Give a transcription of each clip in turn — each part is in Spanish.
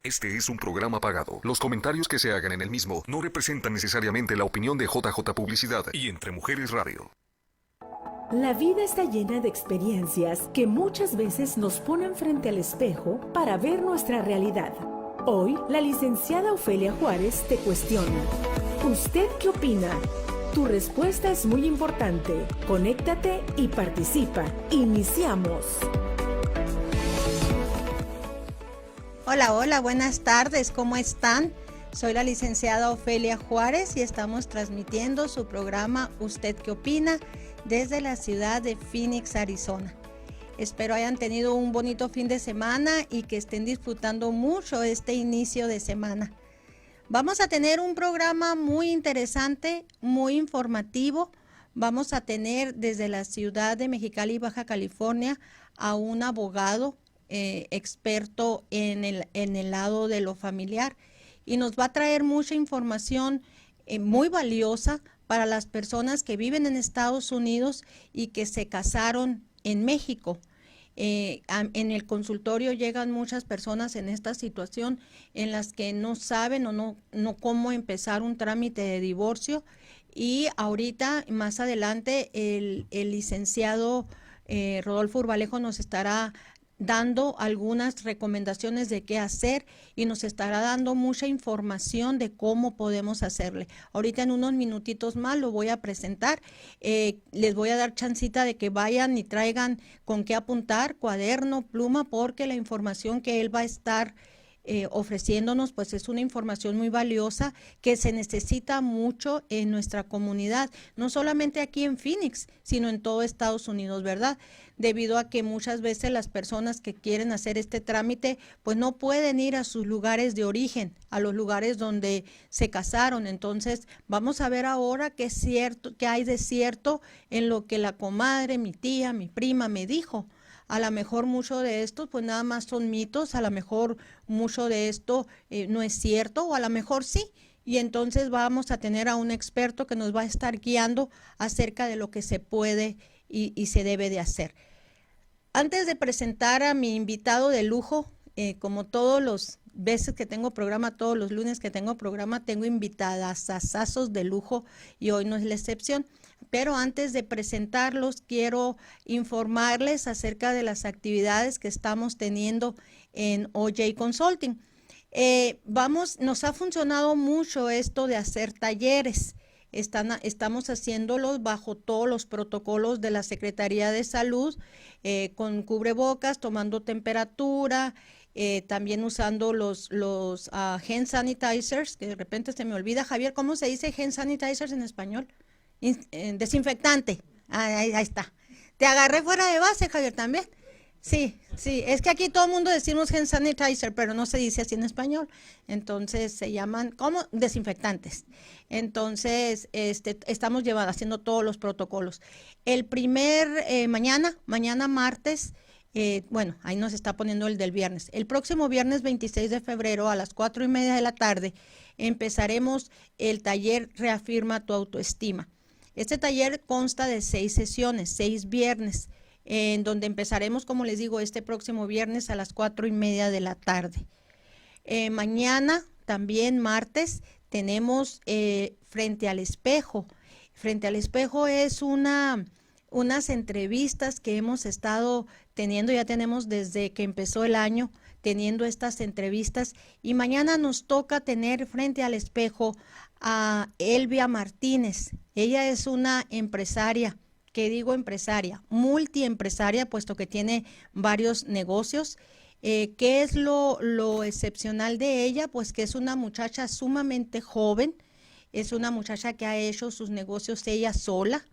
Este es un programa pagado. Los comentarios que se hagan en el mismo no representan necesariamente la opinión de JJ Publicidad y Entre Mujeres Radio. La vida está llena de experiencias que muchas veces nos ponen frente al espejo para ver nuestra realidad. Hoy, la licenciada Ofelia Juárez te cuestiona. ¿Usted qué opina? Tu respuesta es muy importante. Conéctate y participa. Iniciamos. Hola, hola, buenas tardes, ¿cómo están? Soy la licenciada Ofelia Juárez y estamos transmitiendo su programa ¿Usted qué opina? Desde la ciudad de Phoenix, Arizona. Espero hayan tenido un bonito fin de semana y que estén disfrutando mucho este inicio de semana. Vamos a tener un programa muy interesante, muy informativo. Vamos a tener desde la ciudad de Mexicali, Baja California, a un abogado experto en el lado de lo familiar y nos va a traer mucha información muy valiosa para las personas que viven en Estados Unidos y que se casaron en México. En el consultorio llegan muchas personas en esta situación en las que no saben o no cómo empezar un trámite de divorcio, y ahorita más adelante el licenciado Rodolfo Urbalejo nos estará dando algunas recomendaciones de qué hacer y nos estará dando mucha información de cómo podemos hacerle. Ahorita en unos minutitos más lo voy a presentar. Les voy a dar chancita de que vayan y traigan con qué apuntar, cuaderno, pluma, porque la información que él va a estar ofreciéndonos pues es una información muy valiosa que se necesita mucho en nuestra comunidad, no solamente aquí en Phoenix, sino en todo Estados Unidos, ¿verdad? Debido a que muchas veces las personas que quieren hacer este trámite pues no pueden ir a sus lugares de origen, a los lugares donde se casaron. Entonces vamos a ver ahora qué es cierto, qué hay de cierto en lo que la comadre, mi tía, mi prima me dijo. A lo mejor mucho de esto pues nada más son mitos, a lo mejor mucho de esto no es cierto, o a lo mejor sí. Y entonces vamos a tener a un experto que nos va a estar guiando acerca de lo que se puede y se debe de hacer. Antes de presentar a mi invitado de lujo, como todos los veces que tengo programa, todos los lunes que tengo programa, tengo invitadasazos de lujo y hoy no es la excepción. Pero antes de presentarlos, quiero informarles acerca de las actividades que estamos teniendo en OJ Consulting. Nos ha funcionado mucho esto de hacer talleres. Estamos haciéndolos bajo todos los protocolos de la Secretaría de Salud, con cubrebocas, tomando temperatura, también usando los hand sanitizers, que de repente se me olvida. Javier, ¿cómo se dice hand sanitizers en español? Desinfectante. Ahí está. Te agarré fuera de base, Javier, también. Sí, es que aquí todo el mundo decimos hand sanitizer, pero no se dice así en español. Entonces se llaman como desinfectantes. Entonces estamos haciendo todos los protocolos. Mañana martes, bueno, ahí nos está poniendo el del viernes. El próximo viernes 26 de febrero a las 4:30 de la tarde empezaremos el taller Reafirma tu autoestima. Este taller consta de 6 sesiones, 6 viernes, en donde empezaremos, como les digo, este próximo viernes a las 4:30 de la tarde. Mañana, también martes, tenemos Frente al Espejo. Frente al Espejo es unas entrevistas que hemos estado teniendo, ya tenemos desde que empezó el año, teniendo estas entrevistas, y mañana nos toca tener frente al espejo a Elvia Martínez. Ella es una empresaria, multiempresaria, puesto que tiene varios negocios. ¿Qué es lo excepcional de ella? Pues que es una muchacha sumamente joven, es una muchacha que ha hecho sus negocios ella sola.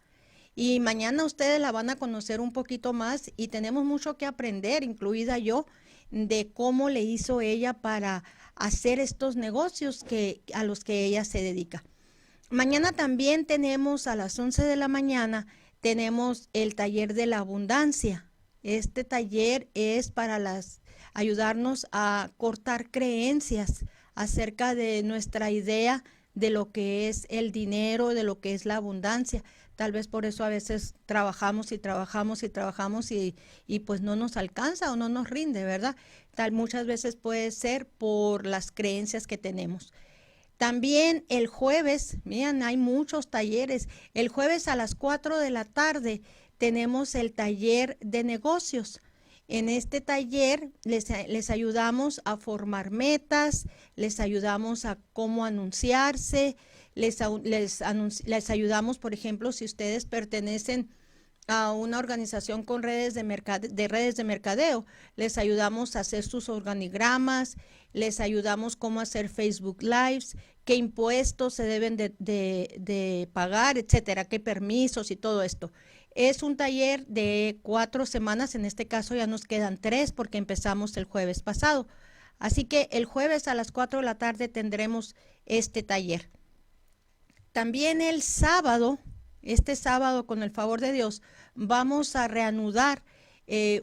Y mañana ustedes la van a conocer un poquito más y tenemos mucho que aprender, incluida yo, de cómo le hizo ella para hacer estos negocios a los que ella se dedica. Mañana también tenemos a las 11 de la mañana, tenemos el taller de la abundancia. Este taller es para ayudarnos a cortar creencias acerca de nuestra idea de lo que es el dinero, de lo que es la abundancia. Tal vez por eso a veces trabajamos y pues no nos alcanza o no nos rinde, ¿verdad? muchas veces puede ser por las creencias que tenemos. También el jueves, miren, hay muchos talleres. El jueves a las 4 de la tarde tenemos el taller de negocios. En este taller les ayudamos a formar metas, les ayudamos a cómo anunciarse, les ayudamos, por ejemplo, si ustedes pertenecen a una organización con redes de mercadeo, les ayudamos a hacer sus organigramas, les ayudamos cómo hacer Facebook Lives, qué impuestos se deben de pagar, etcétera, qué permisos y todo esto. Es un taller de 4 semanas, en este caso ya nos quedan 3 porque empezamos el jueves pasado. Así que el jueves a las 4 de la tarde tendremos este taller. También el sábado, este sábado con el favor de Dios, vamos a reanudar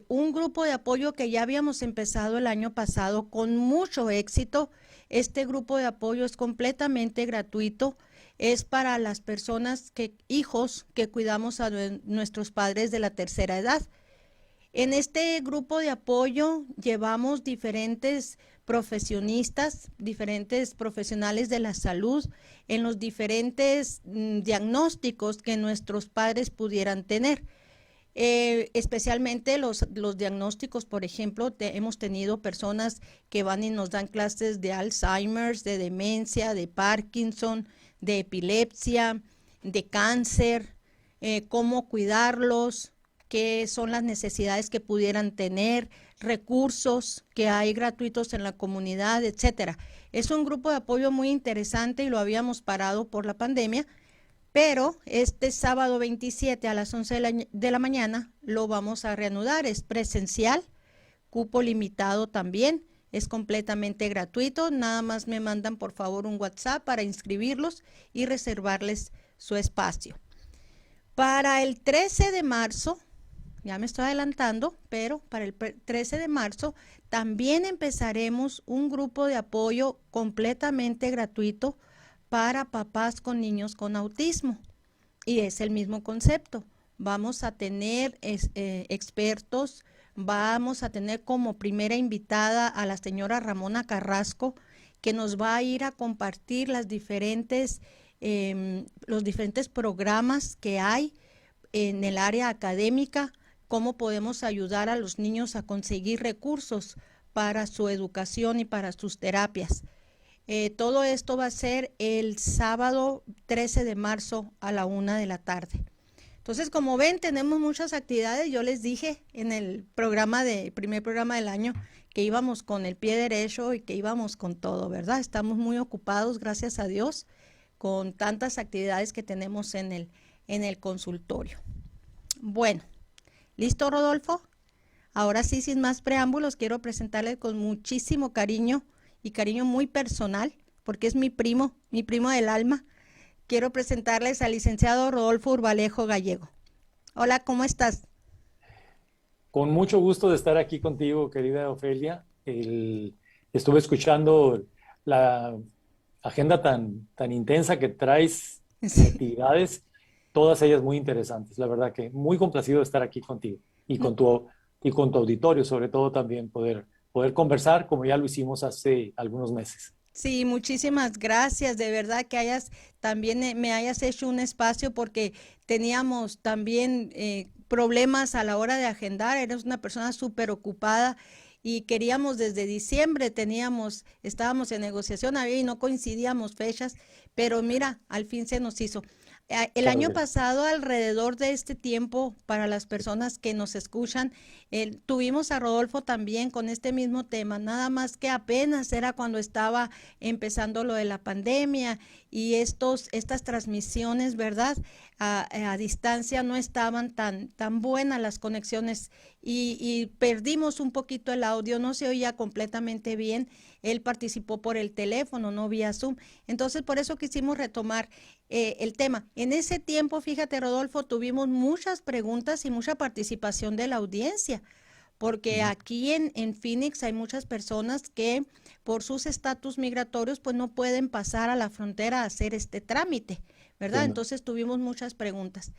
un grupo de apoyo que ya habíamos empezado el año pasado con mucho éxito. Este grupo de apoyo es completamente gratuito. Es para las personas hijos que cuidamos a nuestros padres de la tercera edad. En este grupo de apoyo llevamos diferentes profesionistas, diferentes profesionales de la salud en los diferentes diagnósticos que nuestros padres pudieran tener. Especialmente los diagnósticos, por ejemplo, hemos tenido personas que van y nos dan clases de Alzheimer, de demencia, de Parkinson, de epilepsia, de cáncer, cómo cuidarlos, qué son las necesidades que pudieran tener, recursos que hay gratuitos en la comunidad, etcétera. Es un grupo de apoyo muy interesante y lo habíamos parado por la pandemia, pero este sábado 27 a las 11 de la mañana lo vamos a reanudar. Es presencial, cupo limitado también. Es completamente gratuito, nada más me mandan por favor un WhatsApp para inscribirlos y reservarles su espacio. Para el 13 de marzo, ya me estoy adelantando, pero para el 13 de marzo también empezaremos un grupo de apoyo completamente gratuito para papás con niños con autismo. Y es el mismo concepto. Vamos a tener expertos. Vamos a tener como primera invitada a la señora Ramona Carrasco, que nos va a ir a compartir los diferentes programas que hay en el área académica, cómo podemos ayudar a los niños a conseguir recursos para su educación y para sus terapias. Todo esto va a ser el sábado 13 de marzo a la 1 de la tarde. Entonces, como ven, tenemos muchas actividades. Yo les dije en el primer programa del año que íbamos con el pie derecho y que íbamos con todo, ¿verdad? Estamos muy ocupados, gracias a Dios, con tantas actividades que tenemos en el consultorio. Bueno, ¿listo, Rodolfo? Ahora sí, sin más preámbulos, quiero presentarles con muchísimo cariño y cariño muy personal, porque es mi primo del alma. Quiero presentarles al licenciado Rodolfo Urbalejo Gallego. Hola, ¿cómo estás? Con mucho gusto de estar aquí contigo, querida Ofelia. Estuve escuchando la agenda tan intensa que traes de actividades, todas ellas muy interesantes. La verdad que muy complacido de estar aquí contigo y con tu auditorio, sobre todo también poder conversar como ya lo hicimos hace algunos meses. Sí, muchísimas gracias, de verdad que me hayas hecho un espacio porque teníamos también problemas a la hora de agendar. Eres una persona súper ocupada y queríamos desde diciembre, estábamos en negociación y no coincidíamos fechas, pero mira, al fin se nos hizo. El año pasado, alrededor de este tiempo, para las personas que nos escuchan, tuvimos a Rodolfo también con este mismo tema, nada más que apenas era cuando estaba empezando lo de la pandemia y estas transmisiones, ¿verdad? A distancia no estaban tan buenas las conexiones y perdimos un poquito el audio, no se oía completamente bien. Él participó por el teléfono, no vía Zoom. Entonces, por eso quisimos retomar el tema. En ese tiempo, fíjate, Rodolfo, tuvimos muchas preguntas y mucha participación de la audiencia, porque aquí en Phoenix hay muchas personas que por sus estatus migratorios pues no pueden pasar a la frontera a hacer este trámite, ¿verdad? Entonces tuvimos muchas preguntas.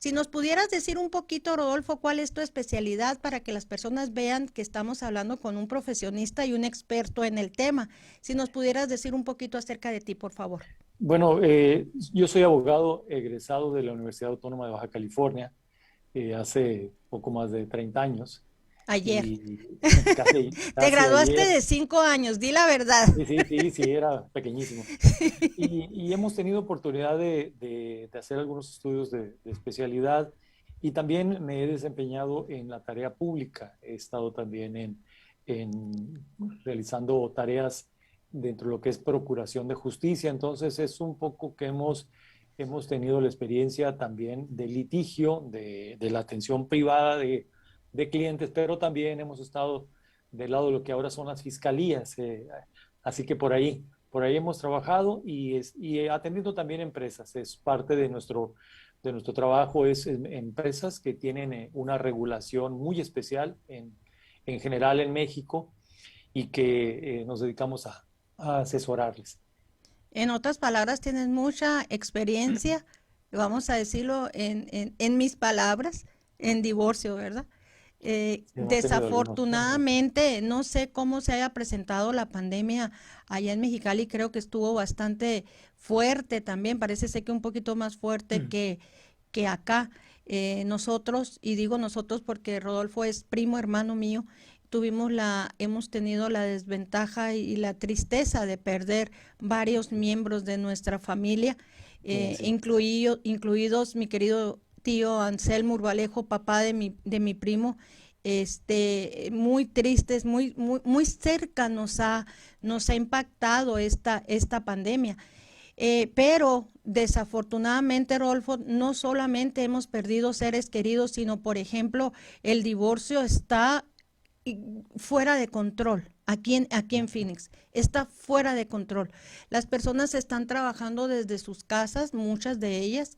Si nos pudieras decir un poquito, Rodolfo, cuál es tu especialidad para que las personas vean que estamos hablando con un profesionista y un experto en el tema. Si nos pudieras decir un poquito acerca de ti, por favor. Bueno, yo soy abogado egresado de la Universidad Autónoma de Baja California hace poco más de 30 años. Ayer. Casi Te graduaste ayer. de 5 años, di la verdad. Sí, era pequeñísimo. Y hemos tenido oportunidad de hacer algunos estudios de especialidad y también me he desempeñado en la tarea pública. He estado también en realizando tareas dentro de lo que es procuración de justicia. Entonces es un poco que hemos tenido la experiencia también de litigio, de la atención privada de clientes, pero también hemos estado del lado de lo que ahora son las fiscalías. Así que por ahí hemos trabajado y atendiendo también empresas. Es parte de nuestro trabajo, es en empresas que tienen una regulación muy especial en general en México y que nos dedicamos a asesorarles. En otras palabras, tienes mucha experiencia, vamos a decirlo en mis palabras, en divorcio, ¿verdad? Hemos tenido Desafortunadamente, no sé cómo se haya presentado la pandemia allá en Mexicali, creo que estuvo bastante fuerte también, parece ser que un poquito más fuerte que acá. Nosotros, y digo nosotros porque Rodolfo es primo hermano mío, hemos tenido la desventaja y la tristeza de perder varios miembros de nuestra familia, Sí. incluidos mi querido tío Anselmo Urbalejo, papá de mi primo. Muy tristes, muy cerca nos ha impactado esta pandemia. Pero desafortunadamente, Rodolfo, no solamente hemos perdido seres queridos, sino, por ejemplo, el divorcio está fuera de control. Aquí en Phoenix está fuera de control. Las personas están trabajando desde sus casas, muchas de ellas,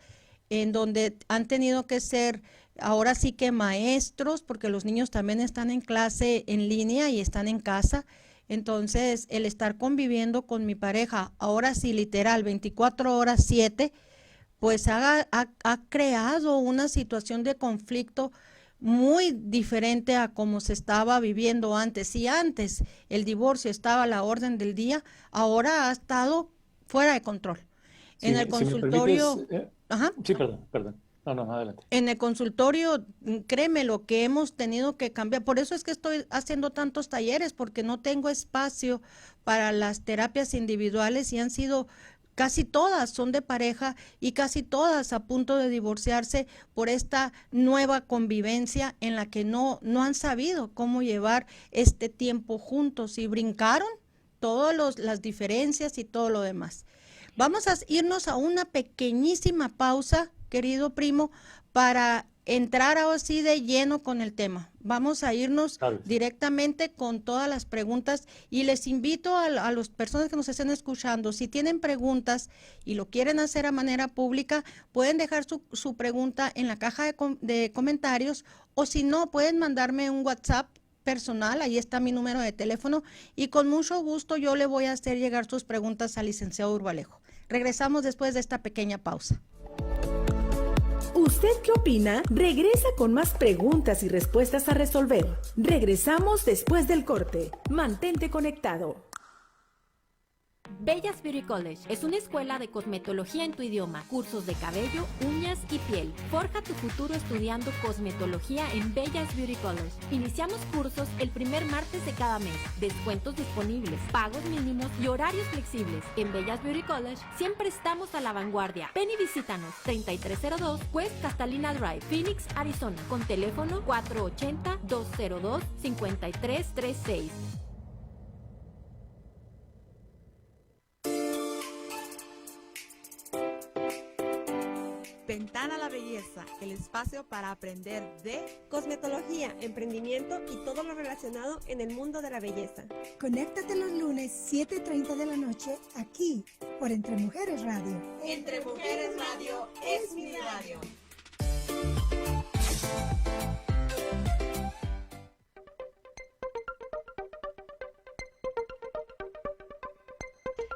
en donde han tenido que ser ahora sí que maestros, porque los niños también están en clase en línea y están en casa. Entonces, el estar conviviendo con mi pareja, ahora sí, literal, 24 horas, 7, pues ha creado una situación de conflicto muy diferente a como se estaba viviendo antes. Si antes el divorcio estaba a la orden del día, ahora ha estado fuera de control. En el Si me consultorio, permites, ajá. sí, perdón. No, adelante. En el consultorio, créeme lo que hemos tenido que cambiar. Por eso es que estoy haciendo tantos talleres, porque no tengo espacio para las terapias individuales y han sido casi todas son de pareja y casi todas a punto de divorciarse por esta nueva convivencia en la que no han sabido cómo llevar este tiempo juntos y brincaron todas las diferencias y todo lo demás. Vamos a irnos a una pequeñísima pausa, querido primo, para entrar así de lleno con el tema. Vamos a irnos directamente con todas las preguntas y les invito a las personas que nos estén escuchando, si tienen preguntas y lo quieren hacer a manera pública, pueden dejar su pregunta en la caja de comentarios o si no, pueden mandarme un WhatsApp personal, ahí está mi número de teléfono y con mucho gusto yo le voy a hacer llegar sus preguntas al licenciado Urbalejo. Regresamos después de esta pequeña pausa. ¿Usted qué opina? Regresa con más preguntas y respuestas a resolver. Regresamos después del corte. Mantente conectado. Bellas Beauty College es una escuela de cosmetología en tu idioma, cursos de cabello, uñas y piel. Forja tu futuro estudiando cosmetología en Bellas Beauty College. Iniciamos cursos el primer martes de cada mes. Descuentos disponibles, pagos mínimos y horarios flexibles. En Bellas Beauty College siempre estamos a la vanguardia. Ven y visítanos 3302 West Catalina Drive, Phoenix, Arizona, con teléfono 480-202-5336. Ventana a la Belleza, el espacio para aprender de cosmetología, emprendimiento y todo lo relacionado en el mundo de la belleza. Conéctate los lunes 7:30 de la noche aquí por Entre Mujeres Radio. Entre Mujeres Radio es mi radio.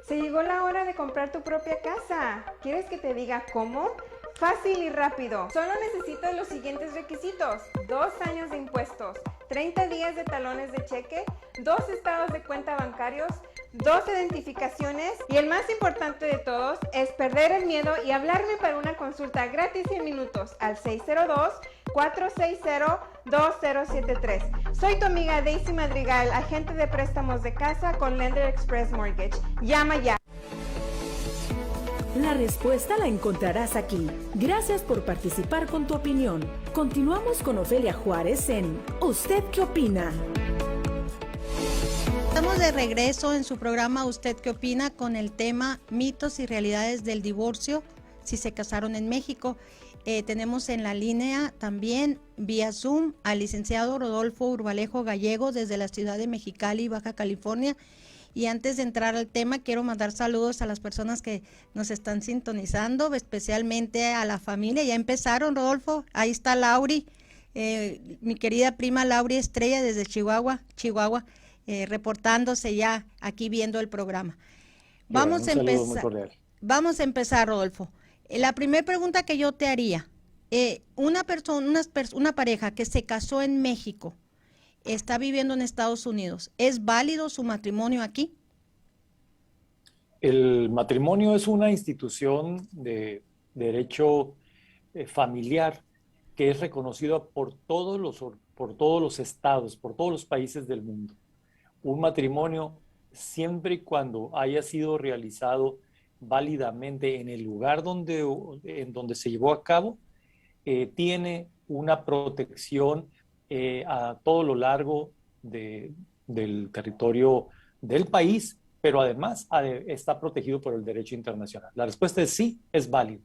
Se llegó la hora de comprar tu propia casa. ¿Quieres que te diga cómo? Fácil y rápido. Solo necesito los siguientes requisitos: 2 años de impuestos, 30 días de talones de cheque, 2 estados de cuenta bancarios, 2 identificaciones y el más importante de todos es perder el miedo y hablarme para una consulta gratis 100 minutos al 602-460-2073. Soy tu amiga Daisy Madrigal, agente de préstamos de casa con Lender Express Mortgage. Llama ya. La respuesta la encontrarás aquí. Gracias por participar con tu opinión. Continuamos con Ofelia Juárez en ¿Usted qué opina? Estamos de regreso en su programa ¿Usted qué opina? Con el tema mitos y realidades del divorcio si se casaron en México. Tenemos en la línea también vía Zoom al licenciado Rodolfo Urbalejo Gallego desde la ciudad de Mexicali, Baja California. Y antes de entrar al tema, quiero mandar saludos a las personas que nos están sintonizando, especialmente a la familia. Ya empezaron, Rodolfo. Ahí está Lauri, mi querida prima Lauri Estrella desde Chihuahua, reportándose ya aquí viendo el programa. Vamos a empezar, Rodolfo. La primera pregunta que yo te haría, una pareja que se casó en México, está viviendo en Estados Unidos, ¿es válido su matrimonio aquí? El matrimonio es una institución de derecho familiar que es reconocida por todos los estados, por todos los países del mundo. Un matrimonio, siempre y cuando haya sido realizado válidamente en el lugar en donde se llevó a cabo, tiene una protección a todo lo largo del territorio del país, pero además está protegido por el derecho internacional. La respuesta es sí, es válido.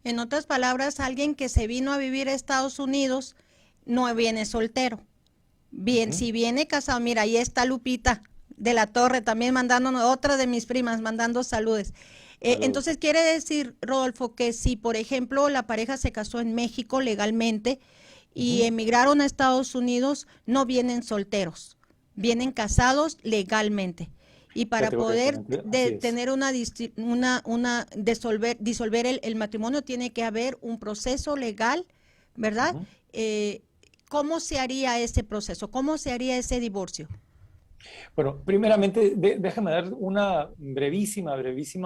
En otras palabras, alguien que se vino a vivir a Estados Unidos no viene soltero. Bien, si viene casado, mira, ahí está Lupita de la Torre también mandándonos, otra de mis primas, mandando saludos. Entonces quiere decir, Rodolfo, que si, por ejemplo, la pareja se casó en México legalmente y emigraron a Estados Unidos, no vienen solteros, vienen casados legalmente. Y para poder tener disolver el matrimonio tiene que haber un proceso legal, ¿verdad? ¿Cómo se haría ese proceso? ¿Cómo se haría ese divorcio? Bueno, primeramente, déjame dar una brevísimo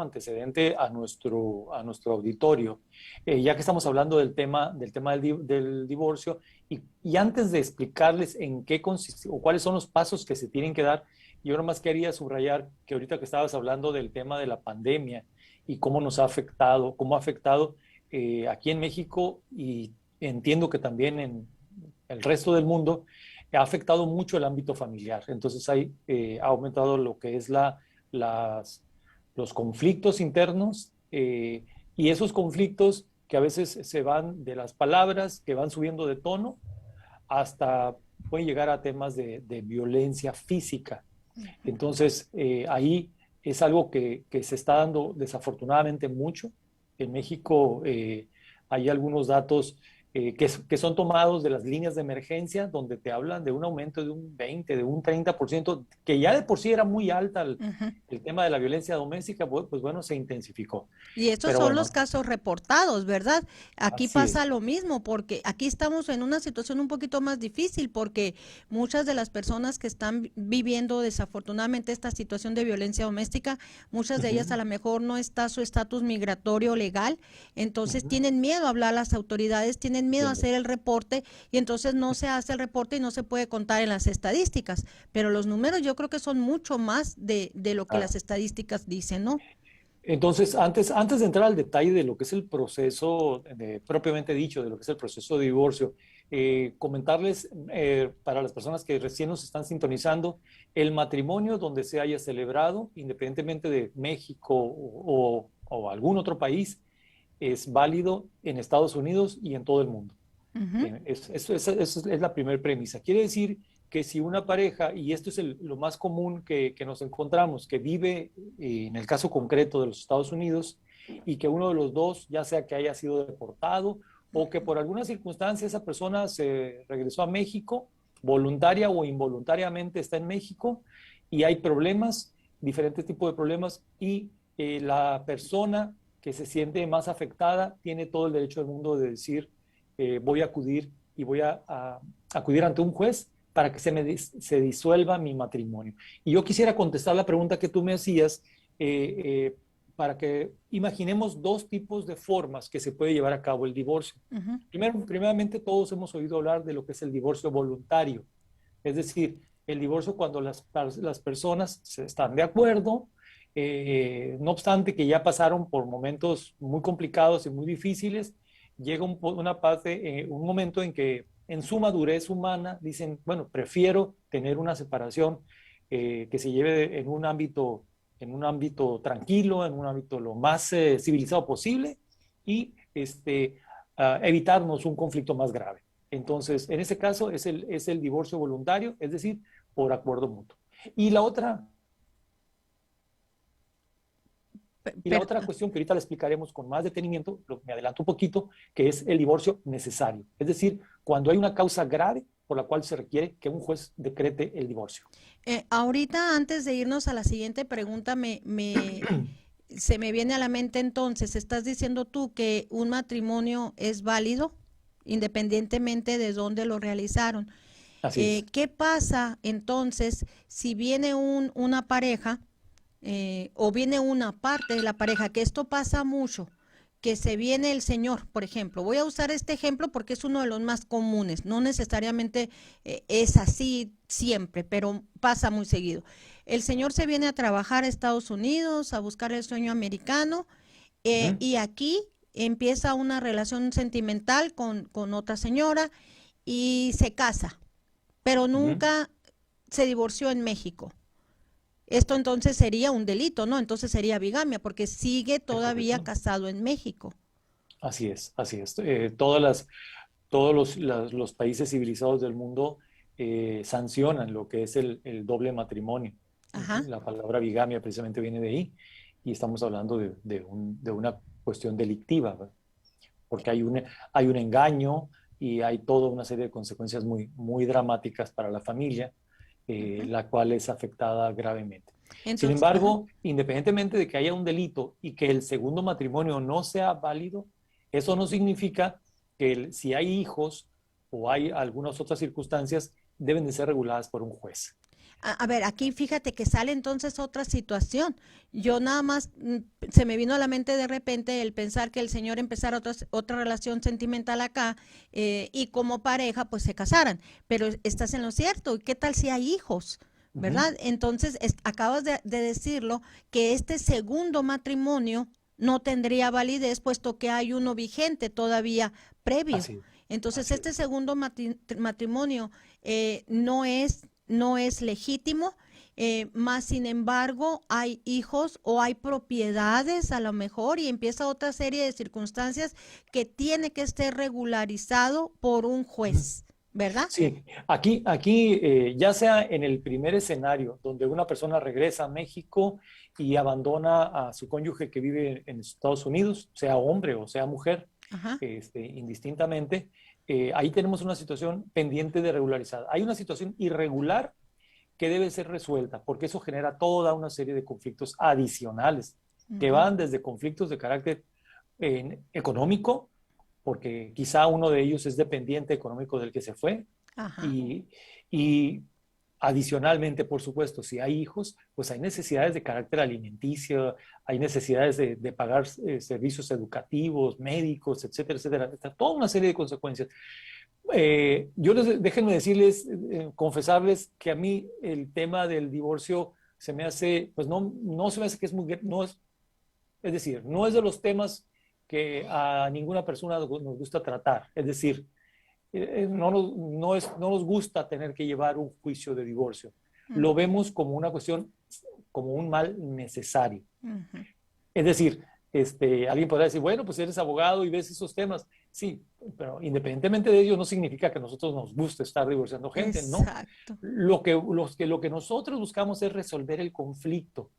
antecedente a nuestro auditorio, ya que estamos hablando del tema del divorcio, y antes de explicarles en qué consiste o cuáles son los pasos que se tienen que dar, yo nomás quería subrayar que ahorita que estabas hablando del tema de la pandemia y cómo nos ha afectado, aquí en México, y entiendo que también en el resto del mundo, ha afectado mucho el ámbito familiar. Entonces ha aumentado lo que es los conflictos internos, y esos conflictos que a veces se van de las palabras, que van subiendo de tono, hasta pueden llegar a temas de violencia física. Entonces ahí es algo que se está dando desafortunadamente mucho. En México hay algunos datos que son tomados de las líneas de emergencia, donde te hablan de un aumento de un 20, de un 30%, que ya de por sí era muy alta el tema de la violencia doméstica, pues bueno, se intensificó. Y estos son los casos reportados, ¿verdad? Aquí pasa lo mismo, porque aquí estamos en una situación un poquito más difícil, porque muchas de las personas que están viviendo desafortunadamente esta situación de violencia doméstica, muchas de ellas a lo mejor no está su estatus migratorio legal, entonces tienen miedo a hablar a las autoridades, tienen miedo a hacer el reporte, y entonces no se hace el reporte y no se puede contar en las estadísticas, pero los números yo creo que son mucho más de lo que las estadísticas dicen, ¿no? Entonces, antes de entrar al detalle de lo que es el proceso, propiamente dicho, de lo que es el proceso de divorcio, comentarles para las personas que recién nos están sintonizando, el matrimonio donde se haya celebrado, independientemente de México o algún otro país, es válido en Estados Unidos y en todo el mundo. Eso es la primera premisa. Quiere decir que si una pareja, y esto es lo más común que nos encontramos, que vive en el caso concreto de los Estados Unidos, y que uno de los dos, ya sea que haya sido deportado o que por alguna circunstancia esa persona se regresó a México, voluntaria o involuntariamente está en México, y hay problemas, diferentes tipos de problemas, y la persona que se siente más afectada tiene todo el derecho del mundo de decir, voy a acudir y voy a acudir ante un juez para que se disuelva mi matrimonio. Y yo quisiera contestar la pregunta que tú me hacías, para que imaginemos dos tipos de formas que se puede llevar a cabo el divorcio. Ujú. Primeramente, todos hemos oído hablar de lo que es el divorcio voluntario, es decir, el divorcio cuando las personas están de acuerdo, no obstante que ya pasaron por momentos muy complicados y muy difíciles, llega un momento en que en su madurez humana dicen, bueno, prefiero tener una separación que se lleve en un ámbito tranquilo, en un ámbito lo más civilizado posible y evitarnos un conflicto más grave. Entonces, en este caso es el divorcio voluntario, es decir, por acuerdo mutuo. Y la otra cuestión que ahorita la explicaremos con más detenimiento, me adelanto un poquito, que es el divorcio necesario. Es decir, cuando hay una causa grave por la cual se requiere que un juez decrete el divorcio. Ahorita, antes de irnos a la siguiente pregunta, se me viene a la mente entonces, ¿estás diciendo tú que un matrimonio es válido independientemente de dónde lo realizaron? Así es. ¿Qué pasa entonces si viene una pareja o viene una parte de la pareja, que esto pasa mucho, que se viene el señor, por ejemplo? Voy a usar este ejemplo porque es uno de los más comunes, no necesariamente es así siempre, pero pasa muy seguido. El señor se viene a trabajar a Estados Unidos, a buscar el sueño americano, y aquí empieza una relación sentimental con otra señora y se casa, pero nunca se divorció en México. Esto entonces sería un delito, ¿no? Entonces sería bigamia, porque sigue todavía casado en México. Así es, así es. Los países civilizados del mundo sancionan lo que es el doble matrimonio. Ajá. La palabra bigamia precisamente viene de ahí, y estamos hablando de una cuestión delictiva, ¿verdad? Porque hay un engaño y hay toda una serie de consecuencias muy, muy dramáticas para la familia, la cual es afectada gravemente. Entonces, sin embargo, independientemente de que haya un delito y que el segundo matrimonio no sea válido, eso no significa que si hay hijos o hay algunas otras circunstancias, deben de ser reguladas por un juez. A ver, aquí fíjate que sale entonces otra situación. Yo nada más se me vino a la mente de repente el pensar que el señor empezara otra relación sentimental acá, y como pareja pues se casaran, pero estás en lo cierto. ¿Y qué tal si hay hijos? ¿Verdad? Entonces acabas de decirlo, que este segundo matrimonio no tendría validez puesto que hay uno vigente todavía previo. Entonces este segundo matrimonio no es legítimo, más sin embargo hay hijos o hay propiedades a lo mejor, y empieza otra serie de circunstancias que tiene que estar regularizado por un juez, ¿verdad? Sí, aquí ya sea en el primer escenario, donde una persona regresa a México y abandona a su cónyuge que vive en Estados Unidos, sea hombre o sea mujer, indistintamente, ahí tenemos una situación pendiente de regularizar. Hay una situación irregular que debe ser resuelta, porque eso genera toda una serie de conflictos adicionales, que van desde conflictos de carácter económico, porque quizá uno de ellos es dependiente económico del que se fue, y adicionalmente, por supuesto, si hay hijos, pues hay necesidades de carácter alimenticio, hay necesidades de pagar servicios educativos, médicos, etcétera, etcétera. Toda una serie de consecuencias. Déjenme decirles, confesarles que a mí el tema del divorcio se me hace, pues no se me hace que es es decir, no es de los temas que a ninguna persona nos gusta tratar. Es decir, no nos gusta tener que llevar un juicio de divorcio. Lo vemos como una cuestión, como un mal necesario. Es decir, alguien podrá decir, bueno, pues eres abogado y ves esos temas. Sí, pero independientemente de ello no significa que a nosotros nos guste estar divorciando gente, ¿no? Lo que nosotros buscamos es resolver el conflicto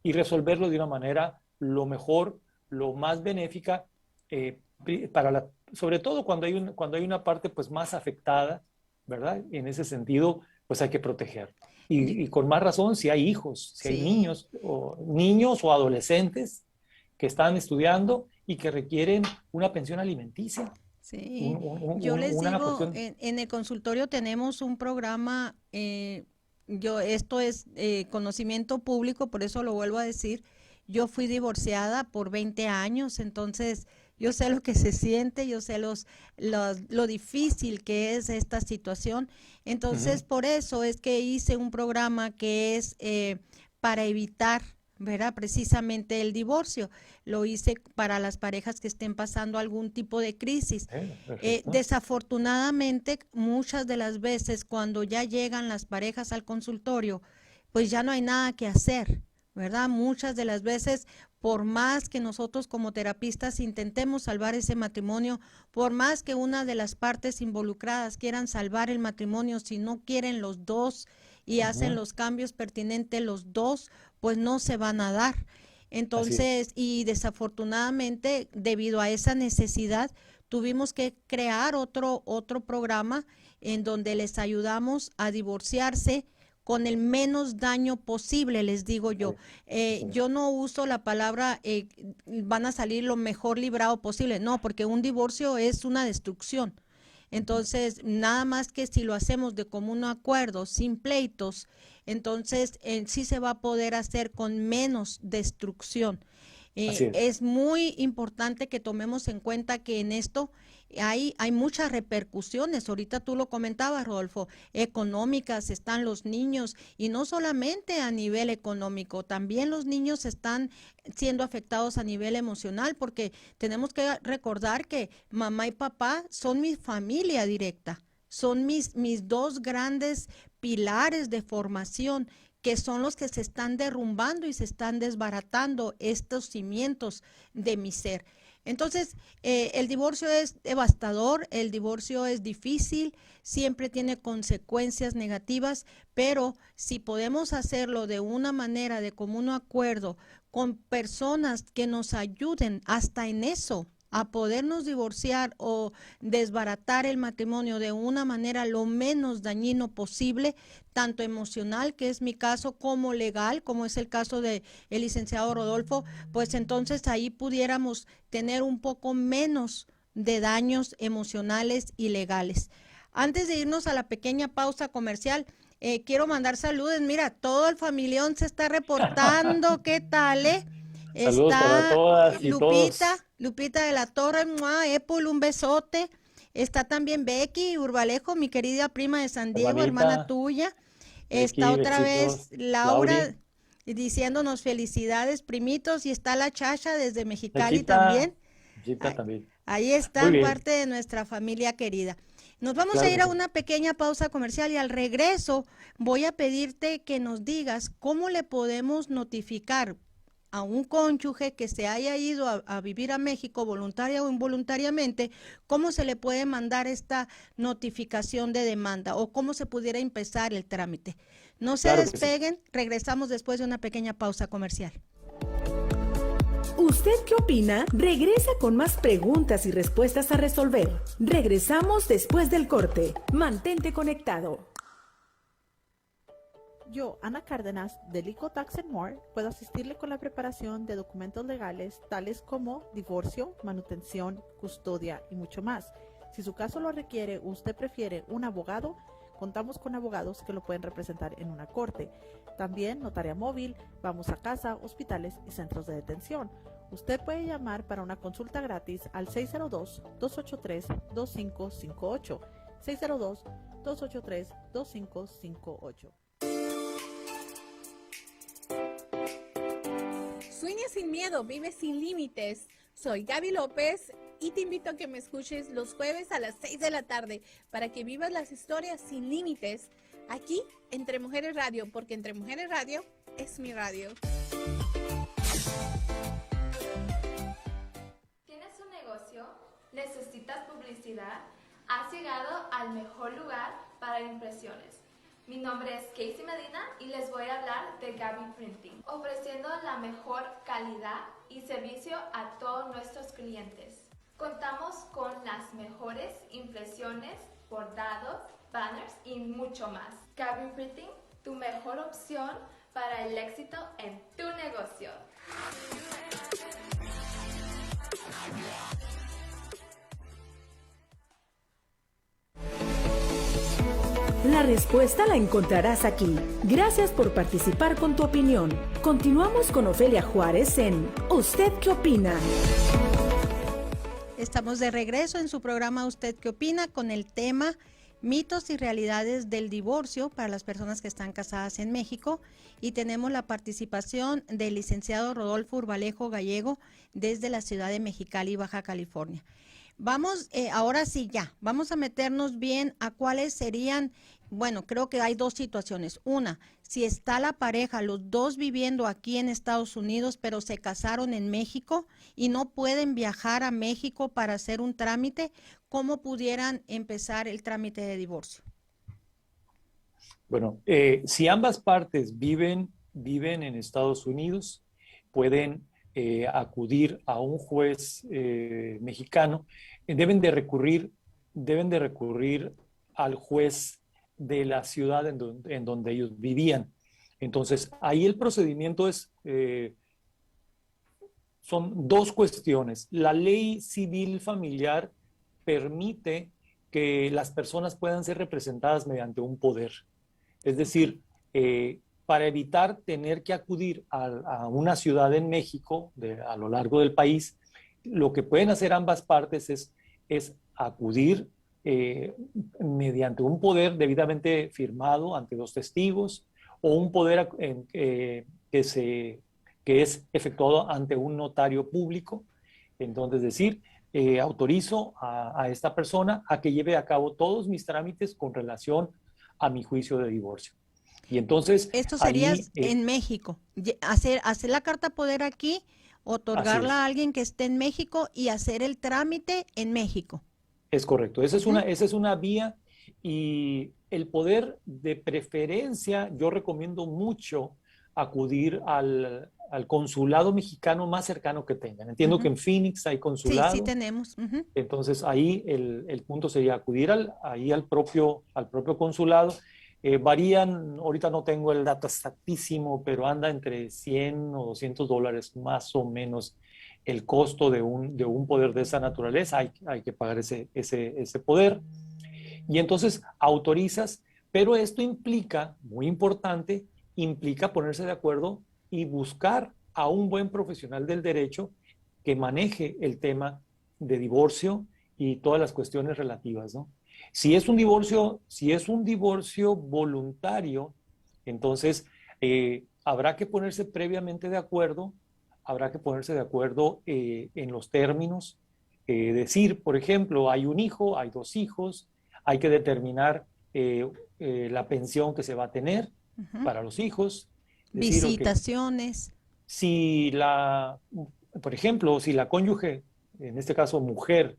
y resolverlo de una manera lo mejor, lo más benéfica, sobre todo cuando hay una parte pues más afectada, ¿verdad? En ese sentido, pues hay que proteger. Y con más razón si hay hijos, si hay niños o adolescentes que están estudiando y que requieren una pensión alimenticia. Sí, yo les digo, cuestión... en el consultorio tenemos un programa, esto es conocimiento público, por eso lo vuelvo a decir, yo fui divorciada por 20 años, entonces yo sé lo que se siente, yo sé lo difícil que es esta situación, entonces por eso es que hice un programa que es para evitar, ¿verdad? Precisamente el divorcio. Lo hice para las parejas que estén pasando algún tipo de crisis. Desafortunadamente, muchas de las veces cuando ya llegan las parejas al consultorio, pues ya no hay nada que hacer, ¿verdad? Muchas de las veces, por más que nosotros como terapistas intentemos salvar ese matrimonio, por más que una de las partes involucradas quieran salvar el matrimonio, si no quieren los dos y hacen los cambios pertinentes los dos, pues no se van a dar. Entonces, y desafortunadamente, debido a esa necesidad, tuvimos que crear otro programa en donde les ayudamos a divorciarse con el menos daño posible, les digo yo. Yo no uso la palabra van a salir lo mejor librado posible, no, porque un divorcio es una destrucción. Entonces, nada más que si lo hacemos de común acuerdo, sin pleitos, entonces sí se va a poder hacer con menos destrucción. Es muy importante que tomemos en cuenta que en esto hay muchas repercusiones. Ahorita tú lo comentabas, Rodolfo, económicas, están los niños, y no solamente a nivel económico, también los niños están siendo afectados a nivel emocional, porque tenemos que recordar que mamá y papá son mi familia directa, son mis dos grandes pilares de formación, que son los que se están derrumbando y se están desbaratando estos cimientos de mi ser. Entonces, el divorcio es devastador, el divorcio es difícil, siempre tiene consecuencias negativas, pero si podemos hacerlo de una manera de común acuerdo, con personas que nos ayuden hasta en eso, a podernos divorciar o desbaratar el matrimonio de una manera lo menos dañino posible, tanto emocional, que es mi caso, como legal, como es el caso de el licenciado Rodolfo, pues entonces ahí pudiéramos tener un poco menos de daños emocionales y legales. Antes de irnos a la pequeña pausa comercial, quiero mandar saludos. Mira, todo el familión se está reportando. ¿Qué tal, Saludos para todas y Lupita, todos. Lupita de la Torre, Epul, un besote. Está también Becky Urbalejo, mi querida prima de San Diego, hermana tuya. Becky, está otra besitos. vez Laura Lauri, diciéndonos felicidades, primitos, y está la Chacha desde Mexicali también. también. Ahí están parte de nuestra familia querida. Nos vamos a ir a una pequeña pausa comercial, y al regreso voy a pedirte que nos digas cómo le podemos notificar a un cónyuge que se haya ido a vivir a México voluntaria o involuntariamente, cómo se le puede mandar esta notificación de demanda o cómo se pudiera empezar el trámite. No se despeguen, regresamos después de una pequeña pausa comercial. ¿Usted qué opina? Regresa con más preguntas y respuestas a resolver. Regresamos después del corte. Mantente conectado. Yo, Ana Cárdenas, de Legal Tax and More, puedo asistirle con la preparación de documentos legales tales como divorcio, manutención, custodia y mucho más. Si su caso lo requiere o usted prefiere un abogado, contamos con abogados que lo pueden representar en una corte. También notaria móvil, vamos a casa, hospitales y centros de detención. Usted puede llamar para una consulta gratis al 602-283-2558. 602-283-2558. Sueña sin miedo, vive sin límites. Soy Gaby López y te invito a que me escuches los jueves a las 6 de la tarde para que vivas las historias sin límites aquí Entre Mujeres Radio, porque Entre Mujeres Radio es mi radio. ¿Tienes un negocio? ¿Necesitas publicidad? Has llegado al mejor lugar para impresiones. Mi nombre es Casey Medina y les voy a hablar de Gaby Printing, ofreciendo la mejor calidad y servicio a todos nuestros clientes. Contamos con las mejores impresiones, bordados, banners y mucho más. Gaby Printing, tu mejor opción para el éxito en tu negocio. La respuesta la encontrarás aquí. Gracias por participar con tu opinión. Continuamos con Ofelia Juárez en ¿Usted qué opina? Estamos de regreso en su programa ¿Usted qué opina? Con el tema mitos y realidades del divorcio para las personas que están casadas en México, y tenemos la participación del licenciado Rodolfo Urbalejo Gallego desde la ciudad de Mexicali, Baja California. Vamos, ahora sí ya, vamos a meternos bien a cuáles serían, bueno, creo que hay dos situaciones. Una, si está la pareja, los dos viviendo aquí en Estados Unidos, pero se casaron en México y no pueden viajar a México para hacer un trámite, ¿cómo pudieran empezar el trámite de divorcio? Bueno, si ambas partes viven en Estados Unidos, pueden acudir a un juez mexicano. Deben de recurrir al juez de la ciudad en donde ellos vivían. Entonces, ahí el procedimiento son dos cuestiones. La ley civil familiar permite que las personas puedan ser representadas mediante un poder. Es decir, para evitar tener que acudir a una ciudad en México, a lo largo del país, lo que pueden hacer ambas partes es acudir mediante un poder debidamente firmado ante dos testigos, o un poder que es efectuado ante un notario público. Entonces, decir, autorizo a esta persona a que lleve a cabo todos mis trámites con relación a mi juicio de divorcio. Y entonces... Esto sería en México, hacer la carta poder aquí, otorgarla a alguien que esté en México y hacer el trámite en México. Es correcto, esa es una vía, y el poder de preferencia, yo recomiendo mucho acudir al consulado mexicano más cercano que tengan. Entiendo que en Phoenix hay consulado. Sí, sí tenemos. Entonces ahí el punto sería acudir al propio consulado. Varían, ahorita no tengo el dato exactísimo, pero anda entre $100 o $200 más o menos el costo de un poder de esa naturaleza. Hay que pagar ese poder. Y entonces autorizas, pero esto implica, muy importante, implica ponerse de acuerdo y buscar a un buen profesional del derecho que maneje el tema de divorcio y todas las cuestiones relativas, ¿no? Si es un divorcio voluntario, entonces habrá que ponerse previamente de acuerdo, en los términos, decir, por ejemplo, hay un hijo, hay dos hijos, hay que determinar la pensión que se va a tener para los hijos. Decir, visitaciones. Okay, por ejemplo, si la cónyuge, en este caso mujer,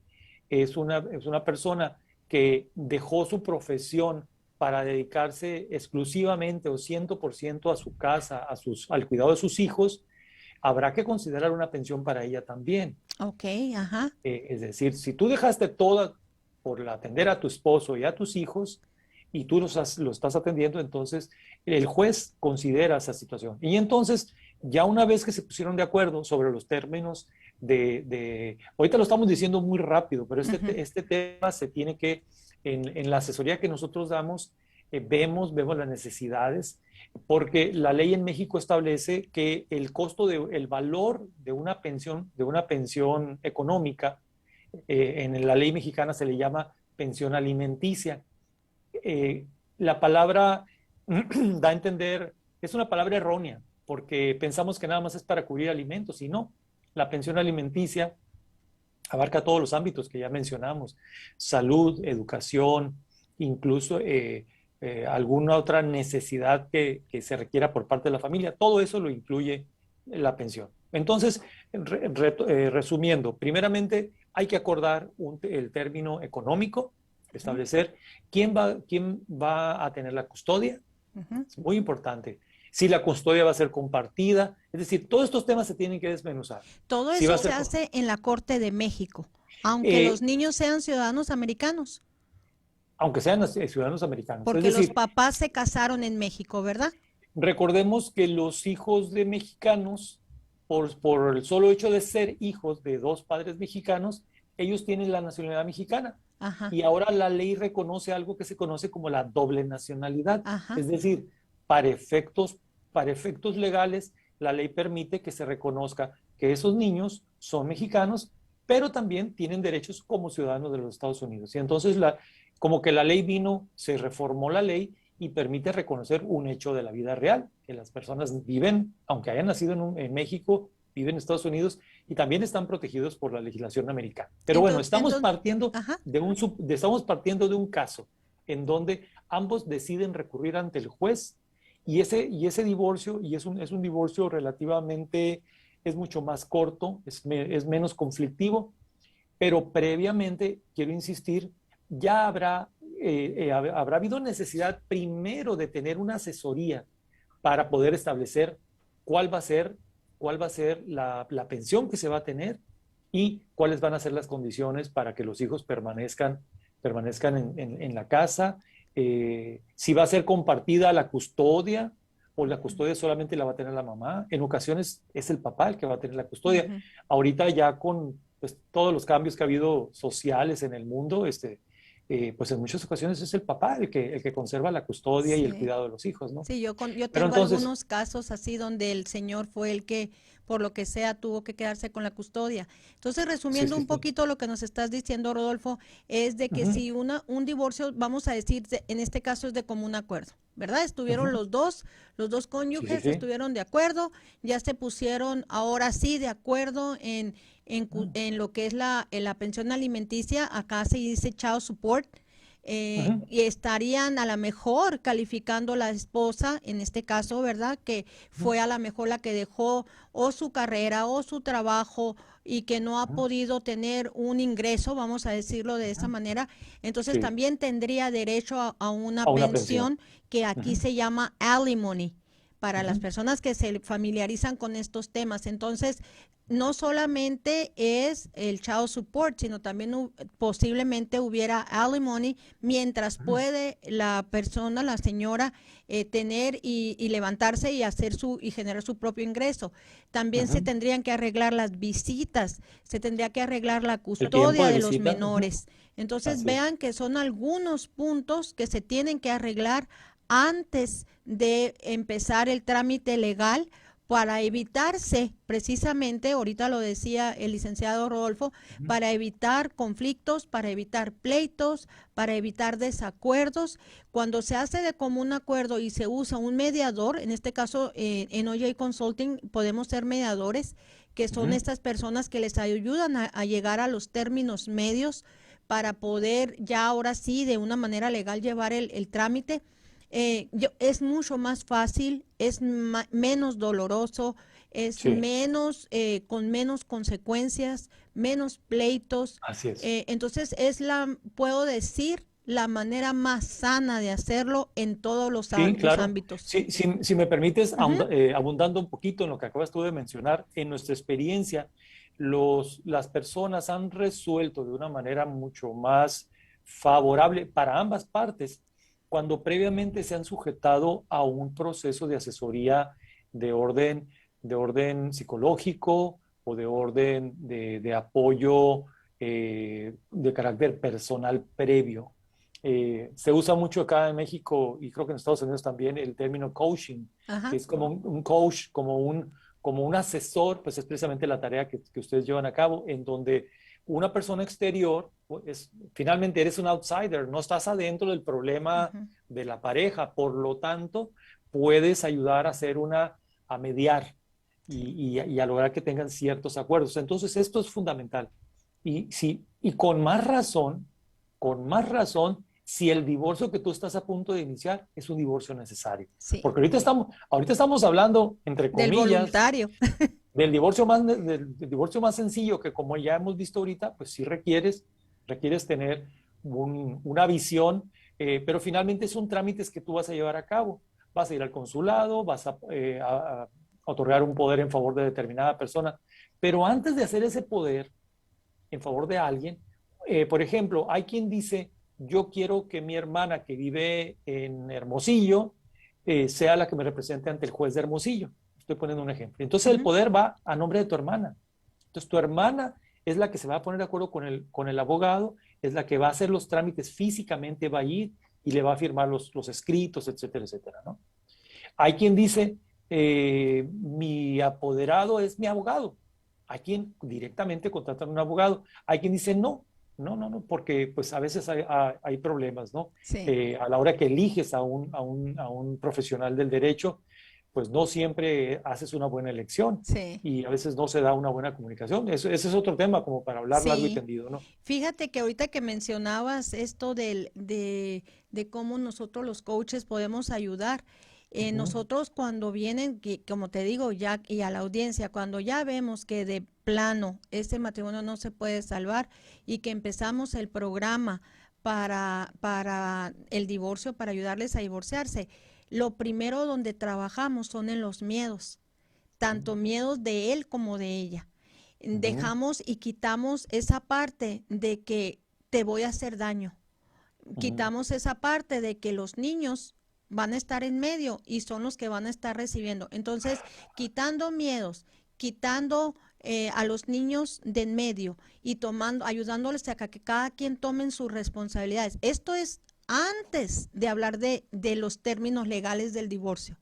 es una persona que dejó su profesión para dedicarse exclusivamente o 100% a su casa, al cuidado de sus hijos, habrá que considerar una pensión para ella también. Ok, ajá. Es decir, si tú dejaste todo por atender a tu esposo y a tus hijos, y tú lo estás atendiendo, entonces el juez considera esa situación. Y entonces, ya una vez que se pusieron de acuerdo sobre los términos ahorita lo estamos diciendo muy rápido, pero este tema se tiene que, en la asesoría que nosotros damos, vemos las necesidades, porque la ley en México establece que el valor de una pensión económica, en la ley mexicana se le llama pensión alimenticia. La palabra da a entender, es una palabra errónea, porque pensamos que nada más es para cubrir alimentos, y no. La pensión alimenticia abarca todos los ámbitos que ya mencionamos: salud, educación, incluso alguna otra necesidad que se requiera por parte de la familia. Todo eso lo incluye la pensión. Entonces, resumiendo, primeramente hay que acordar el término económico, establecer quién va a tener la custodia. Es muy importante. Si la custodia va a ser compartida, es decir, todos estos temas se tienen que desmenuzar. Todo eso se hace en la Corte de México, aunque los niños sean ciudadanos americanos. Aunque sean ciudadanos americanos. Porque los papás se casaron en México, ¿verdad? Recordemos que los hijos de mexicanos, por el solo hecho de ser hijos de dos padres mexicanos, ellos tienen la nacionalidad mexicana. Ajá. Y ahora la ley reconoce algo que se conoce como la doble nacionalidad. Ajá. Es decir, para efectos legales, la ley permite que se reconozca que esos niños son mexicanos, pero también tienen derechos como ciudadanos de los Estados Unidos. Y entonces, como que la ley vino, se reformó la ley y permite reconocer un hecho de la vida real, que las personas viven, aunque hayan nacido en México, viven en Estados Unidos y también están protegidos por la legislación americana. Pero bueno, estamos partiendo de un caso en donde ambos deciden recurrir ante el juez y ese divorcio, y es un divorcio relativamente, es mucho más corto, es menos conflictivo, pero previamente, quiero insistir, ya habrá habido necesidad primero de tener una asesoría para poder establecer cuál va a ser la pensión que se va a tener y cuáles van a ser las condiciones para que los hijos permanezcan en la casa, si va a ser compartida la custodia o la custodia solamente la va a tener la mamá. En ocasiones es el papá el que va a tener la custodia. Uh-huh. Ahorita ya con pues, todos los cambios que ha habido sociales en el mundo, pues en muchas ocasiones es el papá el que conserva la custodia, sí, y el cuidado de los hijos, ¿no? Sí, yo tengo algunos casos así donde el señor fue el que, por lo que sea, tuvo que quedarse con la custodia. Entonces, resumiendo un poquito lo que nos estás diciendo, Rodolfo, es de que si un divorcio, vamos a decir, en este caso es de común acuerdo, ¿verdad? Estuvieron los dos cónyuges estuvieron de acuerdo, ya se pusieron ahora sí de acuerdo en lo que es la pensión alimenticia, acá se dice child support, y estarían a lo mejor calificando la esposa, en este caso, ¿verdad? Que fue a lo mejor la que dejó o su carrera o su trabajo y que no ha podido tener un ingreso, vamos a decirlo de esa manera, entonces también tendría derecho a una pensión que aquí se llama alimony, para las personas que se familiarizan con estos temas. Entonces, no solamente es el child support, sino también posiblemente hubiera alimony mientras puede la persona, la señora, tener y levantarse y y generar su propio ingreso. También se tendrían que arreglar las visitas, se tendría que arreglar la custodia de los menores. Entonces vean que son algunos puntos que se tienen que arreglar antes de empezar el trámite legal, para evitarse, precisamente, ahorita lo decía el licenciado Rodolfo, para evitar conflictos, para evitar pleitos, para evitar desacuerdos. Cuando se hace de común acuerdo y se usa un mediador, en este caso en OJ Consulting podemos ser mediadores, que son estas personas que les ayudan a llegar a los términos medios para poder ya ahora sí de una manera legal llevar el trámite. Es mucho más fácil, es menos doloroso, es menos, con menos consecuencias, menos pleitos. Así es. Entonces puedo decir, la manera más sana de hacerlo en todos los ámbitos. Sí, si me permites, abundando un poquito en lo que acabas tú de mencionar, en nuestra experiencia, las personas han resuelto de una manera mucho más favorable para ambas partes cuando previamente se han sujetado a un proceso de asesoría de orden psicológico o de orden de apoyo de carácter personal previo. Se usa mucho acá en México y creo que en Estados Unidos también el término coaching, que es como un coach, como un asesor, pues es precisamente la tarea que ustedes llevan a cabo, en donde una persona exterior, finalmente eres un outsider, no estás adentro del problema de la pareja, por lo tanto, puedes ayudar a mediar y a lograr que tengan ciertos acuerdos. Entonces, esto es fundamental. Y con más razón, si el divorcio que tú estás a punto de iniciar es un divorcio necesario. Sí. Porque ahorita estamos hablando, entre comillas, del voluntario. Del divorcio más sencillo, que como ya hemos visto ahorita, pues sí requieres tener una visión, pero finalmente son trámites que tú vas a llevar a cabo. Vas a ir al consulado, vas a otorgar un poder en favor de determinada persona, pero antes de hacer ese poder en favor de alguien, por ejemplo, hay quien dice, yo quiero que mi hermana que vive en Hermosillo sea la que me represente ante el juez de Hermosillo. Estoy poniendo un ejemplo. Entonces el poder va a nombre de tu hermana. Entonces tu hermana es la que se va a poner de acuerdo con el abogado es la que va a hacer los trámites físicamente, va a ir y le va a firmar los escritos, etcétera, etcétera, ¿no? Hay quien dice, mi apoderado es mi abogado. Hay quien directamente contrata a un abogado. Hay quien dice, no, porque pues a veces hay problemas, ¿no? Sí. A la hora que eliges a un profesional del derecho, pues no siempre haces una buena elección, sí, y a veces no se da una buena comunicación. Ese es otro tema como para hablar largo y sí. tendido, ¿no? Fíjate que ahorita que mencionabas esto de cómo nosotros los coaches podemos ayudar, nosotros cuando vienen, como te digo, ya y a la audiencia, cuando ya vemos que de plano este matrimonio no se puede salvar y que empezamos el programa para el divorcio, para ayudarles a divorciarse, lo primero donde trabajamos son en los miedos, tanto miedos de él como de ella. Dejamos y quitamos esa parte de que te voy a hacer daño. Quitamos esa parte de que los niños van a estar en medio y son los que van a estar recibiendo. Entonces, quitando miedos, quitando a los niños de en medio y ayudándoles a que cada quien tomen sus responsabilidades. Esto es antes de hablar de los términos legales del divorcio.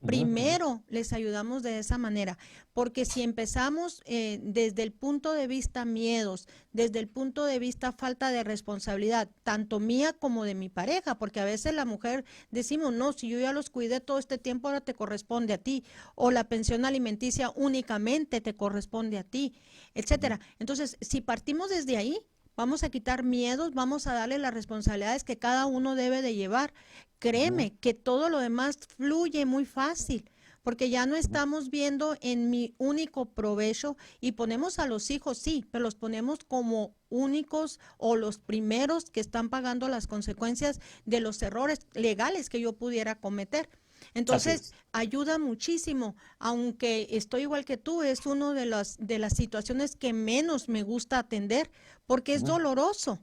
Primero les ayudamos de esa manera, porque si empezamos desde el punto de vista miedos, desde el punto de vista falta de responsabilidad, tanto mía como de mi pareja, porque a veces la mujer decimos, no, si yo ya los cuidé todo este tiempo, ahora te corresponde a ti, o la pensión alimenticia únicamente te corresponde a ti, etcétera. Entonces, si partimos desde ahí, vamos a quitar miedos, vamos a darle las responsabilidades que cada uno debe de llevar. Créeme que todo lo demás fluye muy fácil, porque ya no estamos viendo en mi único provecho y ponemos a los hijos, sí, pero los ponemos como únicos o los primeros que están pagando las consecuencias de los errores legales que yo pudiera cometer. Entonces, ayuda muchísimo, aunque estoy igual que tú, es una de las situaciones que menos me gusta atender, porque es doloroso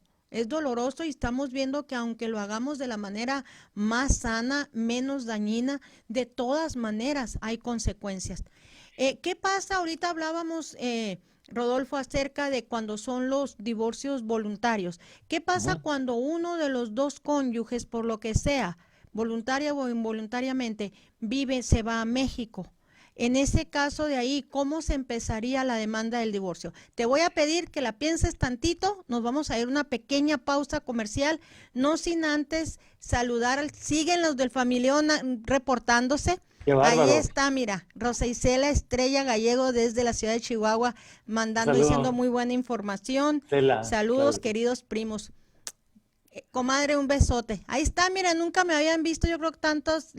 y estamos viendo que aunque lo hagamos de la manera más sana, menos dañina, de todas maneras hay consecuencias. ¿Qué pasa? Ahorita hablábamos, Rodolfo, acerca de cuando son los divorcios voluntarios. ¿Qué pasa cuando uno de los dos cónyuges, por lo que sea, voluntaria o involuntariamente, se va a México? En ese caso de ahí, ¿cómo se empezaría la demanda del divorcio? Te voy a pedir que la pienses tantito, nos vamos a ir a una pequeña pausa comercial, no sin antes saludar, siguen los del familión reportándose. Ahí está, mira, Rosa Isela Estrella Gallego desde la ciudad de Chihuahua, diciendo muy buena información. Saludos, queridos primos. Comadre, un besote. Ahí está, mira, nunca me habían visto, yo creo que tantos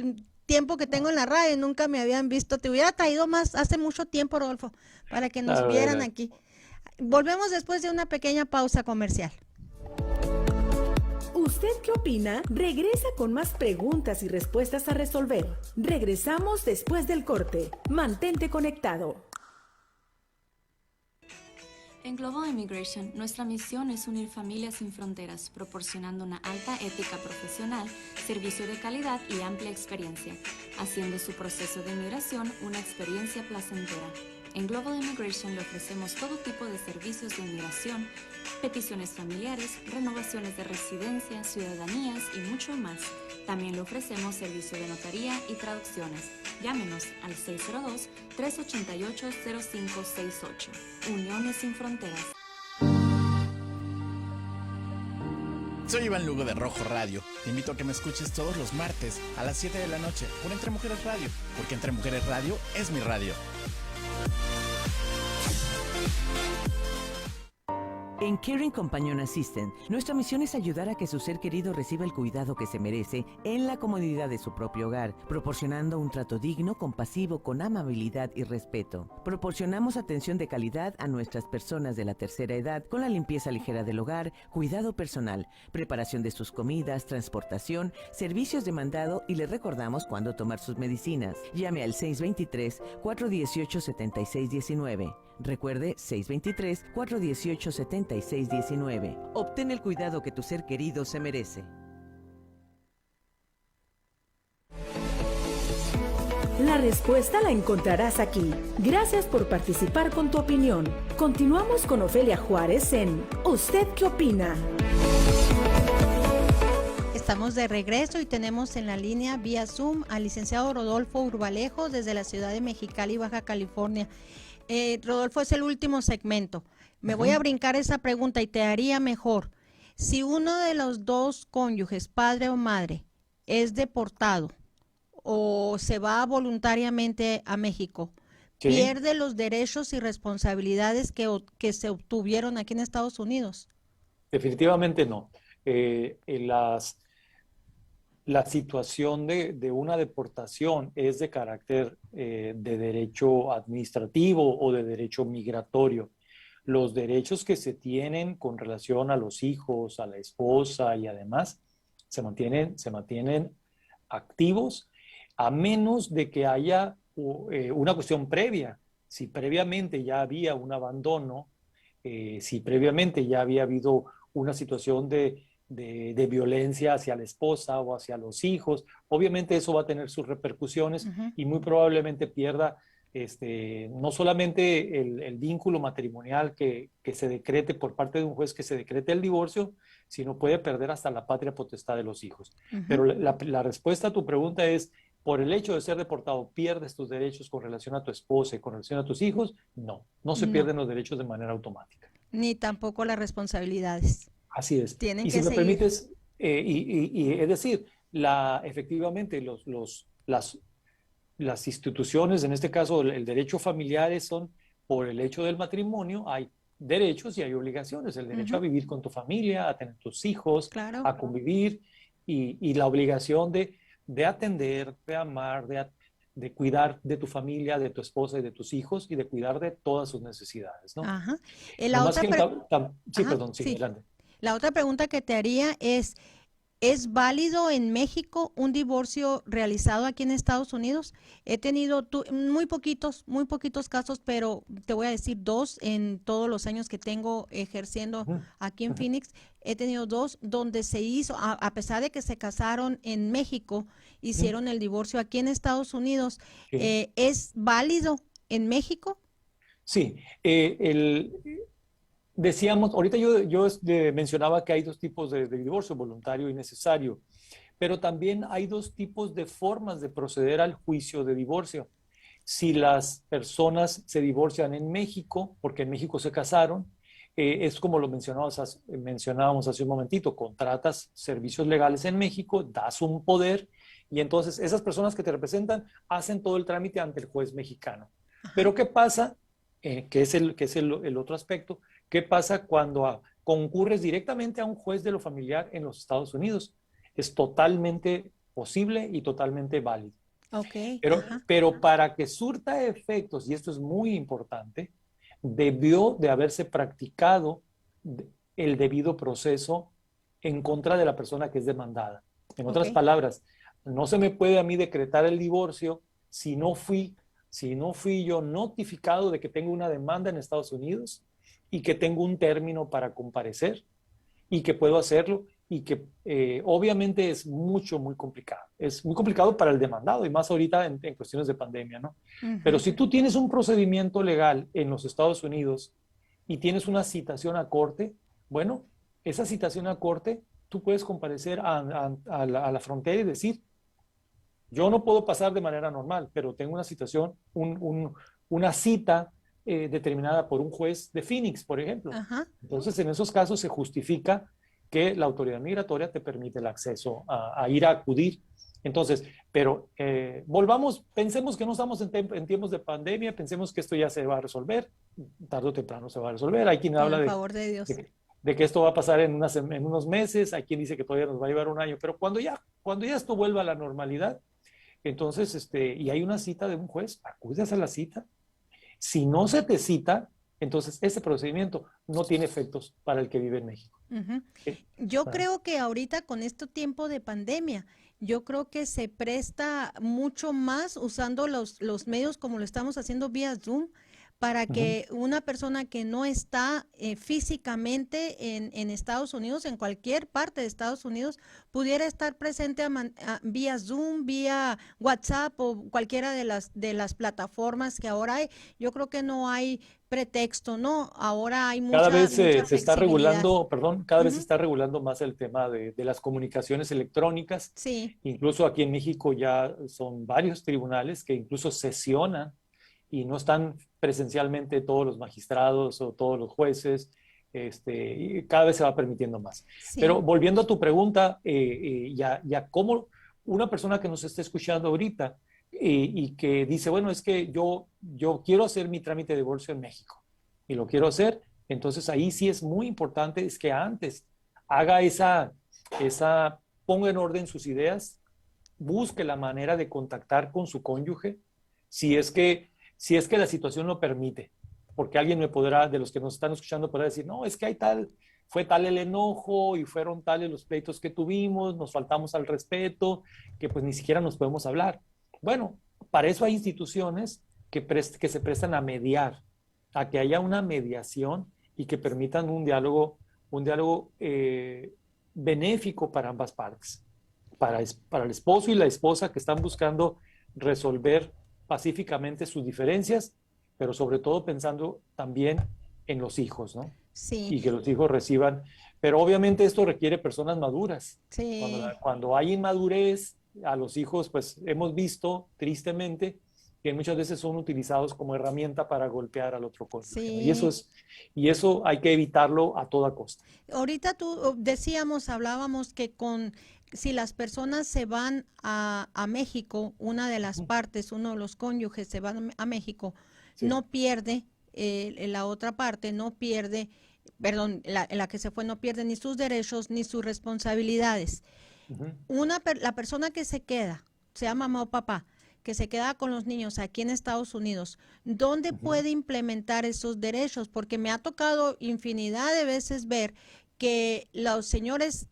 tiempo que tengo en la radio, nunca me habían visto. Te hubiera traído más hace mucho tiempo, Rodolfo, para que nos vieran aquí. Volvemos después de una pequeña pausa comercial. ¿Usted qué opina? Regresa con más preguntas y respuestas a resolver. Regresamos después del corte. Mantente conectado. En Global Immigration, nuestra misión es unir familias sin fronteras, proporcionando una alta ética profesional, servicio de calidad y amplia experiencia, haciendo su proceso de inmigración una experiencia placentera. En Global Immigration le ofrecemos todo tipo de servicios de inmigración, peticiones familiares, renovaciones de residencia, ciudadanías y mucho más. También le ofrecemos servicio de notaría y traducciones. Llámenos al 602-388-0568. Uniones sin Fronteras. Soy Iván Lugo de Rojo Radio. Te invito a que me escuches todos los martes a las 7 de la noche por Entre Mujeres Radio, porque Entre Mujeres Radio es mi radio. En Caring Companion Assistant, nuestra misión es ayudar a que su ser querido reciba el cuidado que se merece en la comodidad de su propio hogar, proporcionando un trato digno, compasivo, con amabilidad y respeto. Proporcionamos atención de calidad a nuestras personas de la tercera edad con la limpieza ligera del hogar, cuidado personal, preparación de sus comidas, transportación, servicios de mandado y les recordamos cuándo tomar sus medicinas. Llame al 623-418-7619. Recuerde 623-418-7619. Obtén el cuidado que tu ser querido se merece. La respuesta la encontrarás aquí. Gracias por participar con tu opinión. Continuamos con Ofelia Juárez en ¿Usted qué opina? Estamos de regreso y tenemos en la línea vía Zoom al licenciado Rodolfo Urbalejo desde la ciudad de Mexicali, Baja California. Rodolfo, es el último segmento. Me voy a brincar esa pregunta y te haría mejor. Si uno de los dos cónyuges, padre o madre, es deportado o se va voluntariamente a México, Sí. ¿pierde los derechos y responsabilidades que se obtuvieron aquí en Estados Unidos? Definitivamente no. La situación de una deportación es de carácter de derecho administrativo o de derecho migratorio. Los derechos que se tienen con relación a los hijos, a la esposa y además se mantienen activos a menos de que haya una cuestión previa. Si previamente ya había un abandono, si previamente ya había habido una situación de violencia hacia la esposa o hacia los hijos, obviamente eso va a tener sus repercusiones y muy probablemente pierda no solamente el vínculo matrimonial que se decrete por parte de un juez, que se decrete el divorcio, sino puede perder hasta la patria potestad de los hijos. Pero la respuesta a tu pregunta es, por el hecho de ser deportado, ¿pierdes tus derechos con relación a tu esposa y con relación a tus hijos? No se pierden los derechos de manera automática. Ni tampoco las responsabilidades. Así es. Tienen y que si me seguir. permites, es decir, efectivamente las instituciones, en este caso el derecho familiar, son por el hecho del matrimonio, hay derechos y hay obligaciones. El derecho a vivir con tu familia, a tener tus hijos, Claro. a convivir y la obligación de atender, de amar, de cuidar de tu familia, de tu esposa y de tus hijos y de cuidar de todas sus necesidades, ¿no? Ajá. Nomás que sí, Ajá, perdón, sí, sí. adelante. La otra pregunta que te haría ¿es válido en México un divorcio realizado aquí en Estados Unidos? He tenido muy poquitos casos, pero te voy a decir 2 en todos los años que tengo ejerciendo aquí en Phoenix. He tenido 2 donde se hizo, a pesar de que se casaron en México, hicieron el divorcio aquí en Estados Unidos. Sí. ¿Es válido en México? Sí, decíamos, ahorita yo mencionaba que hay 2 tipos de divorcio, voluntario y necesario, pero también hay 2 tipos de formas de proceder al juicio de divorcio. Si las personas se divorcian en México, porque en México se casaron, es como lo mencionábamos hace un momentito, contratas servicios legales en México, das un poder y entonces esas personas que te representan hacen todo el trámite ante el juez mexicano. Pero ¿qué pasa? Que es el otro aspecto. ¿Qué pasa cuando concurres directamente a un juez de lo familiar en los Estados Unidos? Es totalmente posible y totalmente válido. Okay. Pero para que surta efectos, y esto es muy importante, debió de haberse practicado el debido proceso en contra de la persona que es demandada. En otras palabras, no se me puede a mí decretar el divorcio si no fui yo notificado de que tengo una demanda en Estados Unidos y que tengo un término para comparecer y que puedo hacerlo y que obviamente es muy complicado. Es muy complicado para el demandado y más ahorita en cuestiones de pandemia, ¿no? Pero si tú tienes un procedimiento legal en los Estados Unidos y tienes una citación a corte, bueno, esa citación a corte, tú puedes comparecer a la frontera y decir, yo no puedo pasar de manera normal, pero tengo una citación, una cita determinada por un juez de Phoenix, por ejemplo. Entonces, en esos casos se justifica que la autoridad migratoria te permite el acceso a ir a acudir. Entonces, pero pensemos que no estamos en tiempos de pandemia, pensemos que esto ya se va a resolver, tarde o temprano se va a resolver. Hay quien habla de que esto va a pasar en unos meses, hay quien dice que todavía nos va a llevar un año, pero cuando ya esto vuelva a la normalidad, entonces, y hay una cita de un juez, acudes a la cita. Si no se te cita, entonces ese procedimiento no tiene efectos para el que vive en México. Yo creo que ahorita con este tiempo de pandemia, yo creo que se presta mucho más usando los medios como lo estamos haciendo vía Zoom para que una persona que no está físicamente en Estados Unidos, en cualquier parte de Estados Unidos, pudiera estar presente vía Zoom, vía WhatsApp o cualquiera de las plataformas que ahora hay. Yo creo que no hay pretexto, ¿no? Ahora hay mucha Cada vez se está flexibilidad. regulando, perdón, cada vez se está regulando más el tema de las comunicaciones electrónicas. Sí. Incluso aquí en México ya son varios tribunales que incluso sesionan y no están presencialmente todos los magistrados o todos los jueces, y cada vez se va permitiendo más. Sí. Pero volviendo a tu pregunta, ya cómo una persona que nos esté escuchando ahorita y que dice, bueno, es que yo quiero hacer mi trámite de divorcio en México y lo quiero hacer, entonces ahí sí es muy importante es que antes haga ponga en orden sus ideas, busque la manera de contactar con su cónyuge, si es que la situación lo permite, porque alguien de los que nos están escuchando, podrá decir, no, es que fue tal el enojo y fueron tales los pleitos que tuvimos, nos faltamos al respeto, que pues ni siquiera nos podemos hablar. Bueno, para eso hay instituciones que se prestan a mediar, a que haya una mediación y que permitan un diálogo benéfico para ambas partes, para el esposo y la esposa que están buscando resolver pacíficamente sus diferencias, pero sobre todo pensando también en los hijos, ¿no? Sí. Y que los hijos reciban, pero obviamente esto requiere personas maduras. Sí. Cuando hay inmadurez, a los hijos, pues hemos visto tristemente que muchas veces son utilizados como herramienta para golpear al otro cónyuge. Sí. Y eso hay que evitarlo a toda costa. Ahorita hablábamos que si las personas se van a México, una de las partes, uno de los cónyuges se van a México, Sí. no pierde, la otra parte no pierde, perdón, la que se fue no pierde ni sus derechos ni sus responsabilidades. La persona que se queda, sea mamá o papá, que se queda con los niños aquí en Estados Unidos, ¿dónde puede implementar esos derechos? Porque me ha tocado infinidad de veces ver que los señores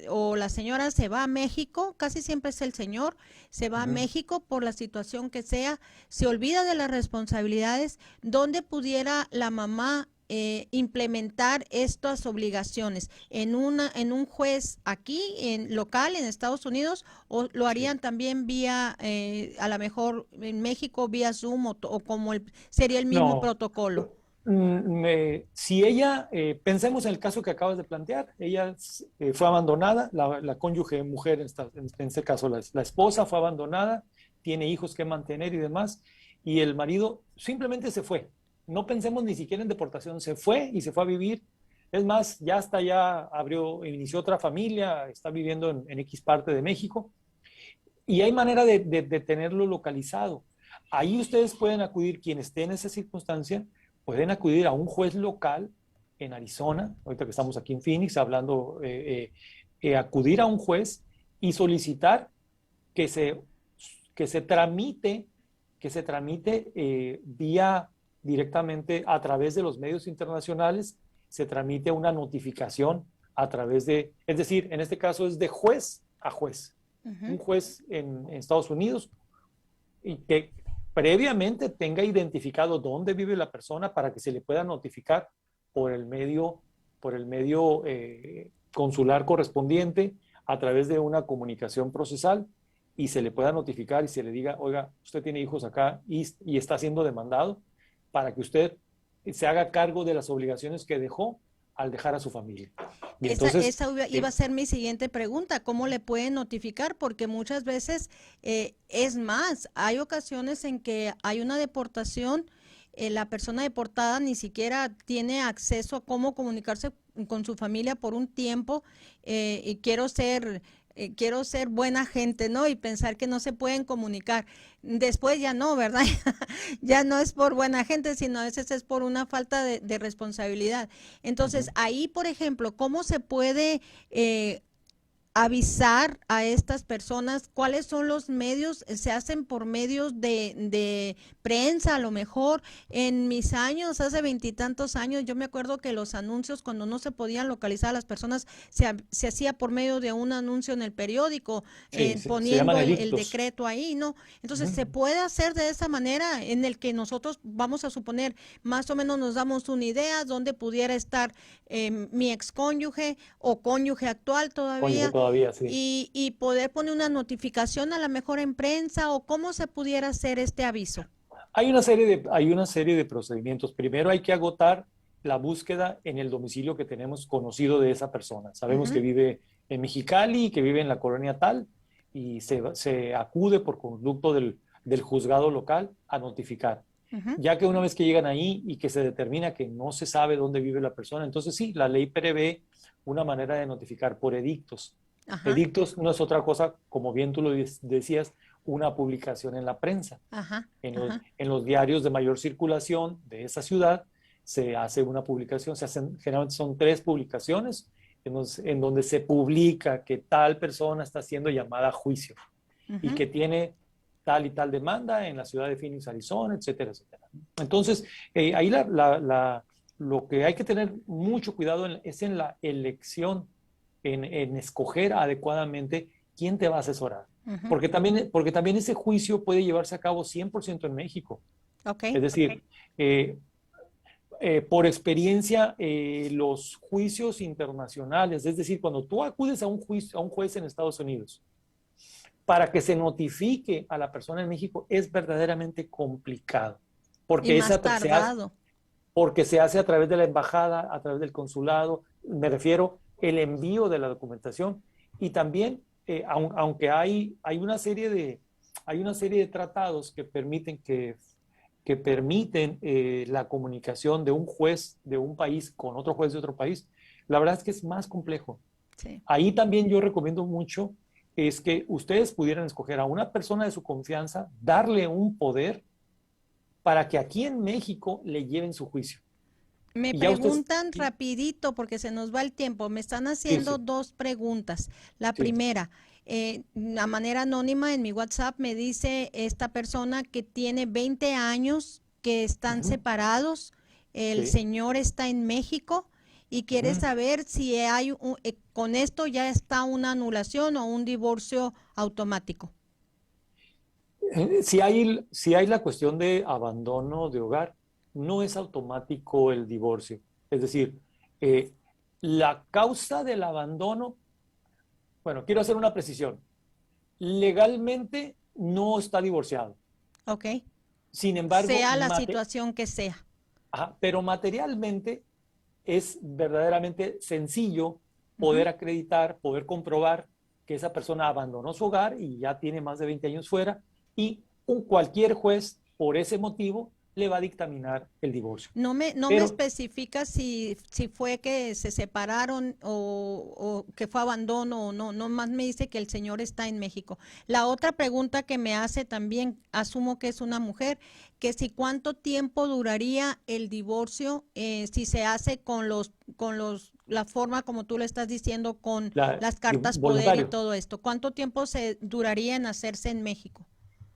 o la señora se va a México, casi siempre es el señor, se va a México por la situación que sea, se olvida de las responsabilidades, ¿dónde pudiera la mamá implementar estas obligaciones? ¿En un juez aquí, local, en Estados Unidos, o lo harían también vía, a lo mejor en México, vía Zoom o como sería el mismo protocolo? Si ella, pensemos en el caso que acabas de plantear, ella fue abandonada, la cónyuge mujer, en este caso la esposa fue abandonada, tiene hijos que mantener y demás, y el marido simplemente se fue. No pensemos ni siquiera en deportación, se fue y se fue a vivir. Es más, ya inició otra familia, está viviendo en X parte de México, y hay manera de tenerlo localizado. Ahí ustedes pueden acudir, quien esté en esa circunstancia, pueden acudir a un juez local en Arizona, ahorita que estamos aquí en Phoenix hablando, acudir a un juez y solicitar que se tramite vía directamente a través de los medios internacionales, se tramite una notificación a través es decir, en este caso es de juez a juez. Un juez en Estados Unidos y que previamente tenga identificado dónde vive la persona para que se le pueda notificar por el medio consular correspondiente a través de una comunicación procesal y se le pueda notificar y se le diga, oiga, usted tiene hijos acá y está siendo demandado para que usted se haga cargo de las obligaciones que dejó al dejar a su familia. Y esa iba a ser mi siguiente pregunta, ¿cómo le pueden notificar? Porque muchas veces, es más, hay ocasiones en que hay una deportación, la persona deportada ni siquiera tiene acceso a cómo comunicarse con su familia por un tiempo, y quiero ser buena gente, ¿no? Y pensar que no se pueden comunicar. Después ya no, ¿verdad? Ya no es por buena gente, sino a veces es por una falta de responsabilidad. Entonces, ahí, por ejemplo, ¿cómo se puede avisar a estas personas? ¿Cuáles son los medios? ¿Se hacen por medios de prensa a lo mejor? En mis años, hace 20 y tantos años, yo me acuerdo que los anuncios, cuando no se podían localizar a las personas, se hacía por medio de un anuncio en el periódico, poniendo el decreto ahí, ¿no? Entonces, ¿se puede hacer de esa manera en el que nosotros, vamos a suponer, más o menos nos damos una idea dónde pudiera estar mi excónyuge o cónyuge actual todavía, sí. y poder poner una notificación a lo mejor en prensa, o cómo se pudiera hacer este aviso? Hay una serie de procedimientos. Primero hay que agotar la búsqueda en el domicilio que tenemos conocido de esa persona. Sabemos que vive en Mexicali, que vive en la colonia tal, y se acude por conducto del juzgado local a notificar. Ya que una vez que llegan ahí y que se determina que no se sabe dónde vive la persona, entonces sí, la ley prevé una manera de notificar por edictos. Edictos no es otra cosa, como bien tú lo decías, una publicación en la prensa. En los diarios de mayor circulación de esa ciudad se hace una publicación, generalmente son 3 publicaciones en donde se publica que tal persona está siendo llamada a juicio y que tiene tal y tal demanda en la ciudad de Phoenix, Arizona, etcétera, etcétera. Entonces, ahí lo que hay que tener mucho cuidado es en la elección, en escoger adecuadamente quién te va a asesorar. Porque también ese juicio puede llevarse a cabo 100% en México. Es decir, por experiencia, los juicios internacionales, es decir, cuando tú acudes a un juez en Estados Unidos, para que se notifique a la persona en México es verdaderamente complicado. Porque se hace a través de la embajada, a través del consulado, me refiero el envío de la documentación. Y también, aunque hay una serie de tratados que permiten la comunicación de un juez de un país con otro juez de otro país, la verdad es que es más complejo. Sí. Ahí también yo recomiendo mucho es que ustedes pudieran escoger a una persona de su confianza, darle un poder para que aquí en México le lleven su juicio. Me preguntan rapidito porque se nos va el tiempo. Me están haciendo 2 preguntas. La primera, a manera anónima en mi WhatsApp me dice esta persona que tiene 20 años, que están separados, el señor está en México y quiere saber si hay con esto ya está una anulación o un divorcio automático. Si hay la cuestión de abandono de hogar, no es automático el divorcio. Es decir, la causa del abandono, bueno, quiero hacer una precisión. Legalmente no está divorciado. Ok. Sin embargo, sea la situación que sea. Pero materialmente es verdaderamente sencillo poder acreditar, poder comprobar que esa persona abandonó su hogar y ya tiene más de 20 años fuera, y cualquier juez, por ese motivo, le va a dictaminar el divorcio. No me especifica si fue que se separaron o que fue abandono o no. No más me dice que el señor está en México. La otra pregunta que me hace también, asumo que es una mujer, que si cuánto tiempo duraría el divorcio si se hace con la forma como tú le estás diciendo, con las cartas poder y todo esto. ¿Cuánto tiempo se duraría en hacerse en México?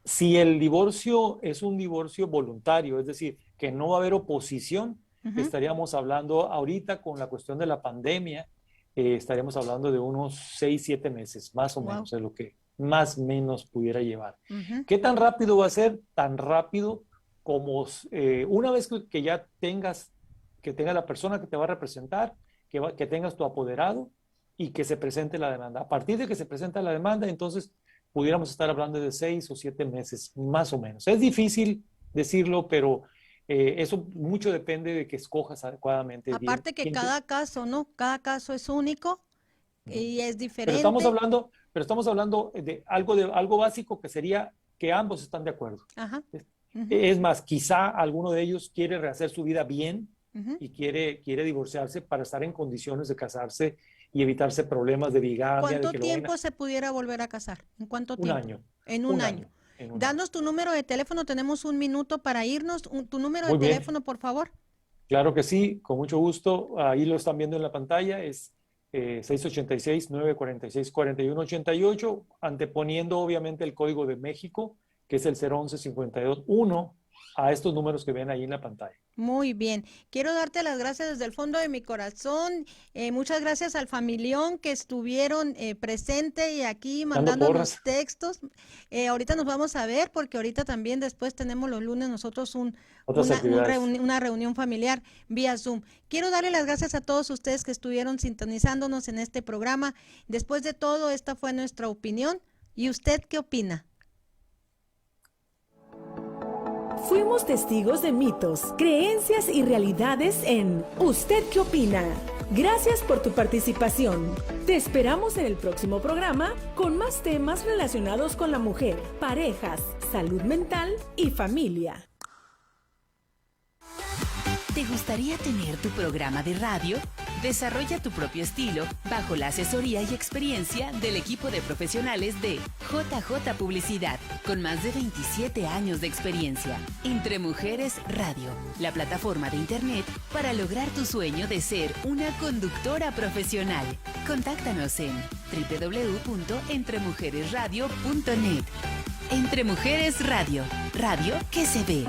Si el divorcio es un divorcio voluntario, es decir, que no va a haber oposición, estaríamos hablando ahorita con la cuestión de la pandemia, estaríamos hablando de unos 6-7 meses, más o menos, es lo que más o menos pudiera llevar. ¿Qué tan rápido va a ser? Tan rápido como una vez que ya tenga la persona que te va a representar, que tengas tu apoderado y que se presente la demanda. A partir de que se presenta la demanda, entonces pudiéramos estar hablando de 6 o 7 meses, más o menos. Es difícil decirlo, pero eso mucho depende de que escojas adecuadamente. Aparte que cada caso, ¿no? Cada caso es único y es diferente. Pero estamos hablando de algo básico que sería que ambos están de acuerdo. Es más, quizá alguno de ellos quiere rehacer su vida bien y quiere divorciarse para estar en condiciones de casarse y evitarse problemas de bigamia. ¿Cuánto tiempo se pudiera volver a casar? ¿En cuánto tiempo? 1 año. En un año. Danos tu número de teléfono, tenemos 1 minuto para irnos. Tu número de teléfono, por favor. Claro que sí, con mucho gusto. Ahí lo están viendo en la pantalla, es 686-946-4188, anteponiendo obviamente el código de México, que es el 011-521, a estos números que ven ahí en la pantalla. Muy bien, quiero darte las gracias desde el fondo de mi corazón. Muchas gracias al familión que estuvieron presente y aquí mandándonos textos. Ahorita nos vamos a ver porque ahorita también después tenemos los lunes nosotros una reunión familiar vía Zoom. Quiero darle las gracias a todos ustedes que estuvieron sintonizándonos en este programa. Después de todo, esta fue nuestra opinión. ¿Y usted qué opina? Fuimos testigos de mitos, creencias y realidades en ¿Usted qué opina? Gracias por tu participación. Te esperamos en el próximo programa con más temas relacionados con la mujer, parejas, salud mental y familia. ¿Te gustaría tener tu programa de radio? Desarrolla tu propio estilo bajo la asesoría y experiencia del equipo de profesionales de JJ Publicidad, con más de 27 años de experiencia. Entre Mujeres Radio, la plataforma de internet para lograr tu sueño de ser una conductora profesional. Contáctanos en www.entremujeresradio.net. Entre Mujeres Radio, radio que se ve.